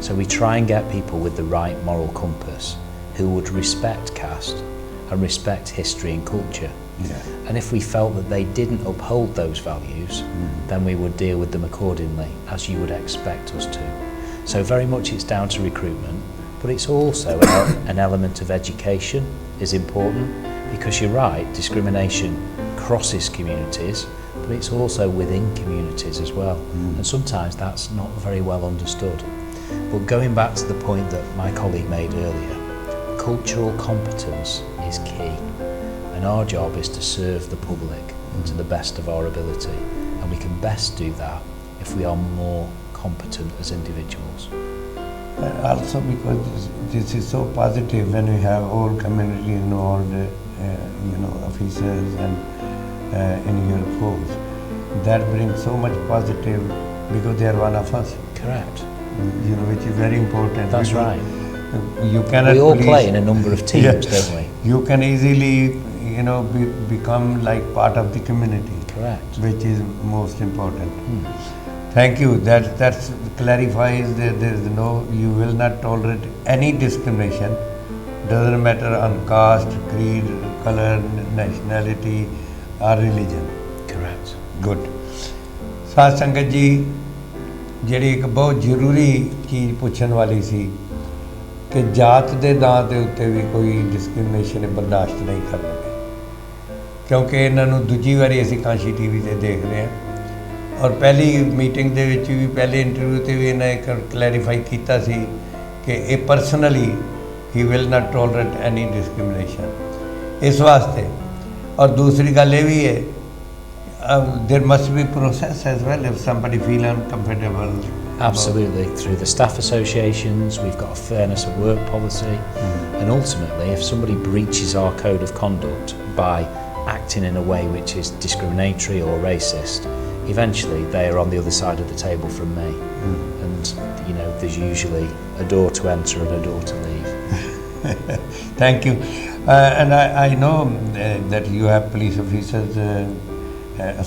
So we try and get people with the right moral compass who would respect caste and respect history and culture. Yeah. And if we felt that they didn't uphold those values, then we would deal with them accordingly, as you would expect us to. So very much it's down to recruitment, but it's also an element of education is important, because you're right, discrimination crosses communities, but it's also within communities as well. And sometimes that's not very well understood. But going back to the point that my colleague made earlier, cultural competence is key. And our job is to serve the public to the best of our ability. And we can best do that if we are more competent as individuals. Also because this is so positive when we have all community involved, officers and in your force. That brings so much positive, because they are one of us. Correct. Which is very important. That's right. You cannot. We all play in a number of teams, don't we? You can easily, become like part of the community. Correct. Which is most important. Thank you. That clarifies that there is you will not tolerate any discrimination. Doesn't matter on caste, creed, color, nationality, or religion. Correct. Good. ਸਾਧ ਸੰਗਤ ਜੀ, ਜਿਹੜੀ ਇੱਕ ਬਹੁਤ ਜ਼ਰੂਰੀ ਚੀਜ਼ ਪੁੱਛਣ ਵਾਲੀ ਸੀ ਕਿ ਜਾਤ ਦੇ ਨਾਂ ਦੇ ਉੱਤੇ ਵੀ ਕੋਈ ਡਿਸਕ੍ਰਿਮੀਨੇਸ਼ਨ ਬਰਦਾਸ਼ਤ ਨਹੀਂ ਕਰਨਗੇ, क्योंकि इन्हों दूजी बारी असी कांशी टीवी ते देख रहे हैं और पहली मीटिंग दे विच भी पहले इंटरव्यू ते भी इन्हें एक क्लैरीफाई किया सी कि ये personally he will not tolerate any discrimination इस वास्ते। और दूसरी गल ये भी है there must be process as well if somebody feel uncomfortable. Absolutely, through the staff associations, we've got a fairness at work policy, and ultimately, if somebody breaches our code of conduct by acting in a way which is discriminatory or racist, eventually they are on the other side of the table from me, and you know, there's usually a door to enter and a door to leave. Thank you. And I know that you have police officers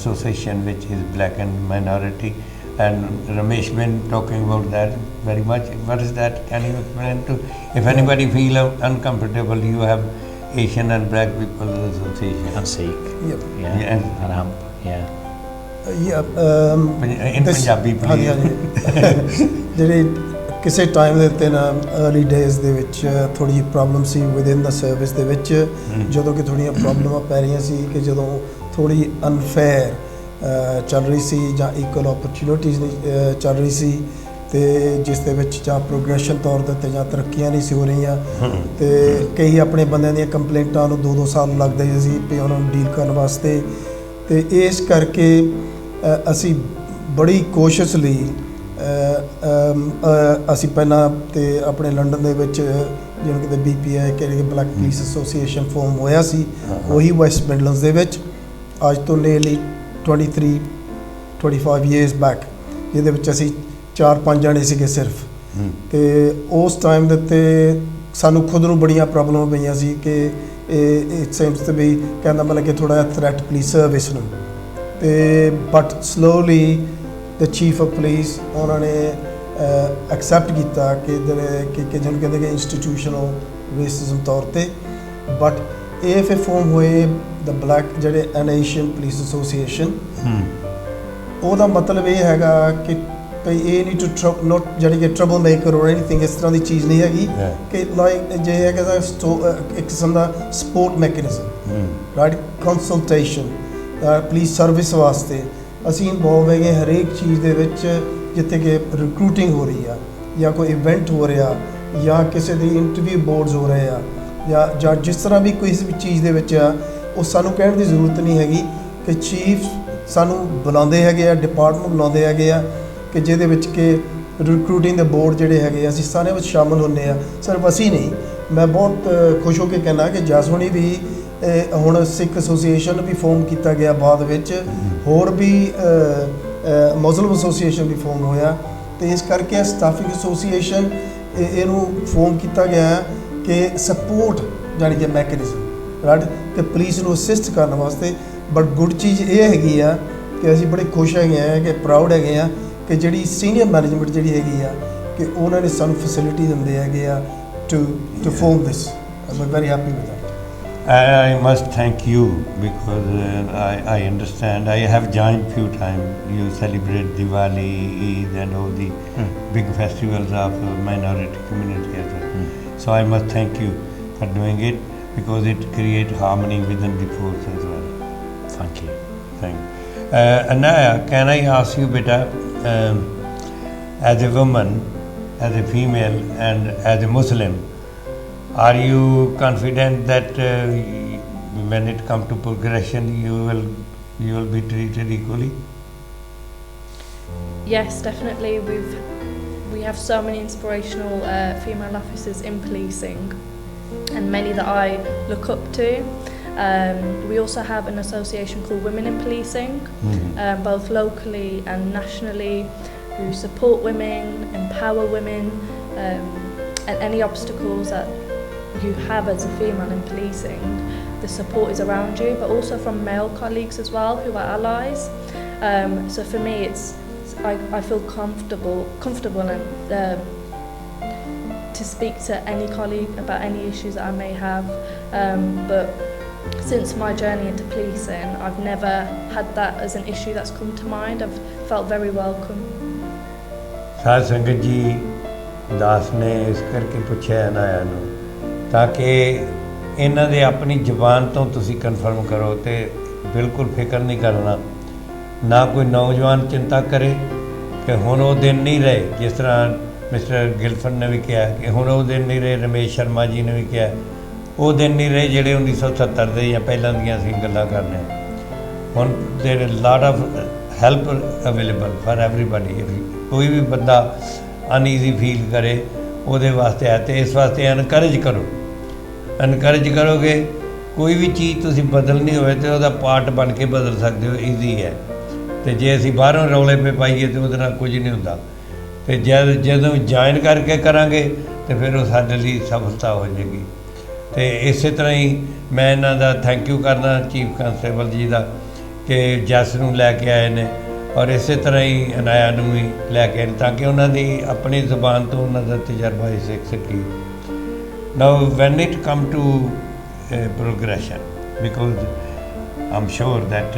association which is black and minority. And Ramesh been talking about that very much. What is that? Can you explain to? If anybody feel uncomfortable, you have Asian and Black People's Association. And Sikh. Yep. Yeah. And AMP. Yeah. In Punjabi, please. ਜਿਹੜੇ ਕਿਸੇ time ਦੇ ਉੱਤੇ ਨਾ early days ਦੇ ਵਿੱਚ ਥੋੜੀ ਜਿਹੀ problem ਸੀ within ਦਾ service ਦੇ ਵਿੱਚ ਜਦੋਂ ਕਿ ਥੋੜੀਆਂ ਪ੍ਰੋਬਲਮਾਂ ਪੈ ਰਹੀਆਂ ਸੀ ਕਿ ਜਦੋਂ ਥੋੜੀ ਅਨਫੇਅਰ ਚੱਲ ਰਹੀ ਸੀ ਜਾਂ ਇਕੁਅਲ ਓਪਰਚੁਨਿਟੀਜ਼ ਨਹੀਂ ਚੱਲ ਰਹੀ ਸੀ ਤੇ ਜਿਸ ਦੇ ਵਿੱਚ ਜਾਂ ਪ੍ਰੋਗਰੈਸ਼ਨ ਤੌਰ ਦੇ ਉੱਤੇ ਜਾਂ ਤਰੱਕੀਆਂ ਨਹੀਂ ਸੀ ਹੋ ਰਹੀਆਂ ਤੇ ਕਈ ਆਪਣੇ ਬੰਦਿਆਂ ਦੀਆਂ ਕੰਪਲੇਂਟਾਂ ਨੂੰ 2-2 ਸਾਲ ਲੱਗਦੇ ਸੀ ਵੀ ਉਹਨਾਂ ਨੂੰ ਡੀਲ ਕਰਨ ਵਾਸਤੇ ਤੇ ਇਸ ਕਰਕੇ ਅਸੀਂ ਬੜੀ ਕੋਸ਼ਿਸ਼ ਲਈ ਅਸੀਂ ਪਹਿਲਾਂ ਤੇ ਆਪਣੇ ਲੰਡਨ ਦੇ ਵਿੱਚ ਜਿਹਨੂੰ ਕਿਤੇ BPI ਕਿ ਬਲੈਕ ਪੁਲਿਸ ਐਸੋਸੀਏਸ਼ਨ ਫਾਰਮ ਹੋਇਆ ਸੀ ਉਹੀ ਵੈਸਟ ਮਿਡਲੈਂਡਸ ਦੇ ਵਿੱਚ ਅੱਜ ਤੋਂ ਨੀਅਰਲੀ 25 years back ਜਿਹਦੇ ਵਿੱਚ ਅਸੀਂ 4-5 ਜਣੇ ਸੀਗੇ ਸਿਰਫ ਤੇ ਉਸ ਟਾਈਮ ਦੇ ਉੱਤੇ ਸਾਨੂੰ ਖੁਦ ਨੂੰ ਬੜੀਆਂ ਪ੍ਰੋਬਲਮਾਂ ਪਈਆਂ ਸੀ ਕਿ ਇਟ ਸੇਮਸ ਟੂ ਬੀ ਕਹਿੰਦਾ ਮਤਲਬ ਕਿ ਥੋੜ੍ਹਾ ਜਿਹਾ ਥ੍ਰੈਟ ਪੁਲਿਸ ਸਰਵਿਸ ਨੂੰ ਤੇ but slowly the chief of police ਉਹਨਾਂ ਨੇ ਐਕਸੈਪਟ ਕੀਤਾ ਕਿ ਜਿਹਨੂੰ ਕਹਿੰਦੇ ਕਿ ਇੰਸਟੀਟਿਊਸ਼ਨਲ ਰੇਸਿਜ਼ਮ ਤੌਰ 'ਤੇ ਬਟ ਇਹ ਫਿਰ ਫੋਰਮ ਹੋਏ ਦ ਬਲੈਕ ਜਿਹੜੇ ਏਸ਼ੀਅਨ ਪੁਲਿਸ ਐਸੋਸੀਏਸ਼ਨ ਉਹਦਾ ਮਤਲਬ ਇਹ ਹੈਗਾ ਕਿ ਭਈ ਇਹ ਨਹੀਂ ਟੂ ਨੋਟ ਜਿਹੜੀ ਕਿ ਟਰਬਲ ਮੇਕਰ ਔਰ ਐਨੀਥਿੰਗ ਇਸ ਤਰ੍ਹਾਂ ਦੀ ਚੀਜ਼ ਨਹੀਂ ਹੈਗੀ ਕਿ ਲਾਈਕ ਜੇ ਹੈਗਾ ਇੱਕ ਕਿਸਮ ਦਾ support mechanism right consultation police service ਵਾਸਤੇ ਅਸੀਂ ਇਨਵੋਲਵ ਹੈਗੇ ਹਰੇਕ ਚੀਜ਼ ਦੇ ਵਿੱਚ ਜਿੱਥੇ ਕਿ ਰਿਕਰੂਟਿੰਗ ਹੋ ਰਹੀ ਆ ਜਾਂ ਕੋਈ ਇਵੈਂਟ ਹੋ ਰਿਹਾ ਜਾਂ ਕਿਸੇ ਦੀ ਇੰਟਰਵਿਊ ਬੋਰਡਸ ਹੋ ਰਹੇ ਆ ਜਾਂ ਜਿਸ ਤਰ੍ਹਾਂ ਵੀ ਕੋਈ ਚੀਜ਼ ਦੇ ਵਿੱਚ ਆ ਉਹ ਸਾਨੂੰ ਕਹਿਣ ਦੀ ਜ਼ਰੂਰਤ ਨਹੀਂ ਹੈਗੀ ਕਿ ਚੀਫ ਸਾਨੂੰ ਬੁਲਾਉਂਦੇ ਹੈਗੇ ਆ ਡਿਪਾਰਟਮੈਂਟ ਬੁਲਾਉਂਦੇ ਹੈਗੇ ਆ ਕਿ ਜਿਹਦੇ ਵਿੱਚ ਕਿ ਰਿਕਰੂਟਿੰਗ ਦੇ ਬੋਰਡ ਜਿਹੜੇ ਹੈਗੇ ਅਸੀਂ ਸਾਰੇ ਵਿੱਚ ਸ਼ਾਮਲ ਹੁੰਦੇ ਆ ਸਿਰਫ ਅਸੀਂ ਨਹੀਂ ਮੈਂ ਬਹੁਤ ਖੁਸ਼ ਹੋ ਕੇ ਕਹਿੰਦਾ ਕਿ ਜਸਵਣੀ ਵੀ ਹੁਣ ਸਿੱਖ ਐਸੋਸੀਏਸ਼ਨ ਵੀ ਫਾਰਮ ਕੀਤਾ ਗਿਆ ਬਾਅਦ ਵਿੱਚ ਹੋਰ ਵੀ ਮੁਸਲਿਮ ਐਸੋਸੀਏਸ਼ਨ ਵੀ ਫਾਰਮ ਹੋਇਆ ਤੇ ਇਸ ਕਰਕੇ ਸਟਾਫਿੰਗ ਐਸੋਸੀਏਸ਼ਨ ਇਹਨੂੰ ਫਾਰਮ ਕੀਤਾ ਗਿਆ ਕਿ ਸਪੋਰਟ ਜਾਣੀ ਕਿ ਮੈਕੈਨਿਜ਼ਮ ਰਾਈਟ ਕਿ ਪੁਲਿਸ ਨੂੰ ਅਸਿਸਟ ਕਰਨ ਵਾਸਤੇ ਬਟ ਗੁੱਡ ਚੀਜ਼ ਇਹ ਹੈਗੀ ਆ ਕਿ ਅਸੀਂ ਬੜੇ ਖੁਸ਼ ਹੈਗੇ ਆ ਕਿ ਪ੍ਰਾਊਡ ਹੈਗੇ ਆ ਕਿ ਜਿਹੜੀ ਸੀਨੀਅਰ ਮੈਨੇਜਮੈਂਟ ਜਿਹੜੀ ਹੈਗੀ ਆ ਕਿ ਉਹਨਾਂ ਨੇ ਸਾਨੂੰ ਫੈਸਿਲਿਟੀ ਦਿੰਦੇ ਹੈਗੇ ਆ to form this I very happy with that I must thank you because I understand. I have joined few times. You celebrate Diwali, Eid, and all the big festivals of minority community as well. So I must thank you for doing it because it creates harmony within the force as well. Thank you. Thank you. Anaya, can I ask you, beta, as a woman, as a female, and as a Muslim? Are you confident that when it comes to progression, you will be treated equally? Yes, definitely. We have so many inspirational female officers in policing, and many that I look up to. We also have an association called Women in Policing, both locally and nationally, who support women, empower women, and any obstacles that you have as a female in policing, the support is around you, but also from male colleagues as well who are allies. So for me, I feel comfortable and to speak to any colleague about any issues that I may have. But since my journey into policing, I've never had that as an issue that's come to mind. I've felt very welcome. साध संगत जी दास ने इस करके पूछा अनाया ਨੂੰ ਤਾਂ ਕਿ ਇਹਨਾਂ ਦੇ ਆਪਣੀ ਜ਼ਬਾਨ ਤੋਂ ਤੁਸੀਂ ਕਨਫਰਮ ਕਰੋ ਤੇ ਬਿਲਕੁਲ ਫਿਕਰ ਨਹੀਂ ਕਰਨਾ ਨਾ ਕੋਈ ਨੌਜਵਾਨ ਚਿੰਤਾ ਕਰੇ ਕਿ ਹੁਣ ਉਹ ਦਿਨ ਨਹੀਂ ਰਹੇ ਜਿਸ ਤਰ੍ਹਾਂ ਮਿਸਟਰ ਗਿਲਫਨ ਨੇ ਵੀ ਕਿਹਾ ਕਿ ਹੁਣ ਉਹ ਦਿਨ ਨਹੀਂ ਰਹੇ ਰਮੇਸ਼ ਸ਼ਰਮਾ ਜੀ ਨੇ ਵੀ ਕਿਹਾ ਉਹ ਦਿਨ ਨਹੀਂ ਰਹੇ ਜਿਹੜੇ 1970 ਦੇ ਜਾਂ ਪਹਿਲਾਂ ਦੀਆਂ ਅਸੀਂ ਗੱਲਾਂ ਕਰਦੇ ਹਾਂ ਹੁਣ there is lot of help available for everybody ਕੋਈ ਵੀ ਬੰਦਾ ਅਨਈਜ਼ੀ ਫੀਲ ਕਰੇ ਉਹਦੇ ਵਾਸਤੇ ਹੈ ਤੇ ਇਸ ਵਾਸਤੇ ਐਨਕਰੇਜ ਕਰੋਗੇ ਕੋਈ ਵੀ ਚੀਜ਼ ਤੁਸੀਂ ਬਦਲਣੀ ਹੋਵੇ ਤੇ ਉਹਦਾ ਪਾਰਟ ਬਣ ਕੇ ਬਦਲ ਸਕਦੇ ਹੋ ਈਜ਼ੀ ਹੈ ਤੇ ਜੇ ਅਸੀਂ ਬਾਹਰੋਂ ਰੌਲੇ ਪੇ ਪਾਈਏ ਤੇ ਉਹਦੇ ਨਾਲ ਕੁਝ ਨਹੀਂ ਹੁੰਦਾ ਤੇ ਜਦੋਂ ਜੁਆਇਨ ਕਰਕੇ ਕਰਾਂਗੇ ਤੇ ਫਿਰ ਉਹ ਸਾਡੇ ਲਈ ਸਫਲਤਾ ਹੋ ਜਾਏਗੀ ਤੇ ਇਸੇ ਤਰ੍ਹਾਂ ਹੀ ਮੈਂ ਇਹਨਾਂ ਦਾ ਥੈਂਕ ਯੂ ਕਰਦਾ ਚੀਫ ਕਾਂਸਟੇਬਲ ਜੀ ਦਾ ਕਿ ਜੱਸ ਨੂੰ ਲੈ ਕੇ ਆਏ ਨੇ ਔਰ ਇਸੇ ਤਰ੍ਹਾਂ ਹੀ ਅਨਾਇਆ ਨੂੰ ਵੀ ਲੈ ਕੇ ਆਏ ਤਾਂ ਕਿ ਉਹਨਾਂ ਦੀ ਆਪਣੀ ਜ਼ੁਬਾਨ ਤੋਂ ਉਹਨਾਂ ਦਾ ਤਜਰਬਾ ਹੀ ਸਿੱਖ ਸਕੀ now when it come to progression because I'm sure that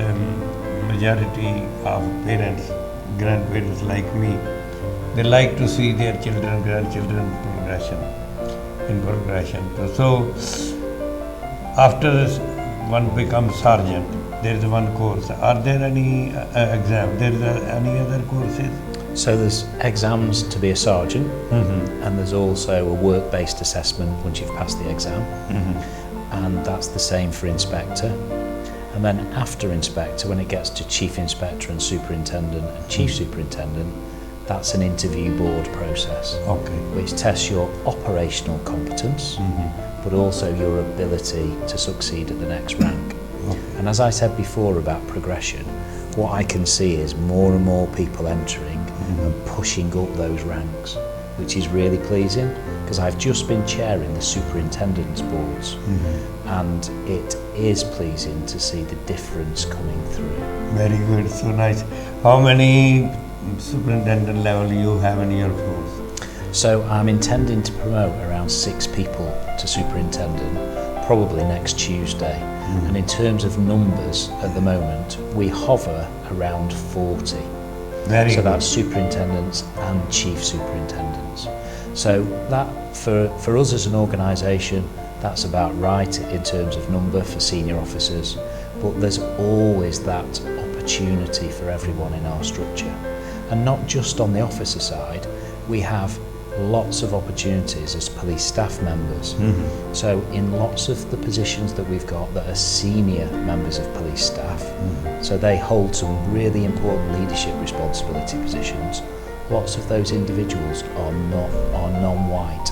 majority of parents, grandparents like me, they like to see their children, grandchildren progression. So after one becomes sergeant, there is one course. Are there any exam? There is any other courses? So there's exams to be a sergeant, and there's also a work-based assessment once you've passed the exam, and that's the same for inspector. And then after inspector, when it gets to chief inspector and superintendent and chief superintendent, that's an interview board process, which tests your operational competence, but also your ability to succeed at the next rank. And as I said before about progression, what I can see is more and more people entering and pushing up those ranks, which is really pleasing because I've just been chairing the superintendent's boards, and it is pleasing to see the difference coming through. Very good, so nice. How many superintendent level you have in your force? So I'm intending to promote around 6 people to superintendent probably next Tuesday. And in terms of numbers at the moment, we hover around 40. Very so good. That's superintendents and chief superintendents. So that for us as an organisation, that's about right in terms of number for senior officers, but there's always that opportunity for everyone in our structure. And not just on the officer side, we have lots of opportunities as police staff members. So in lots of the positions that we've got that are senior members of police staff, so they hold some really important leadership responsibility positions, lots of those individuals are non-white.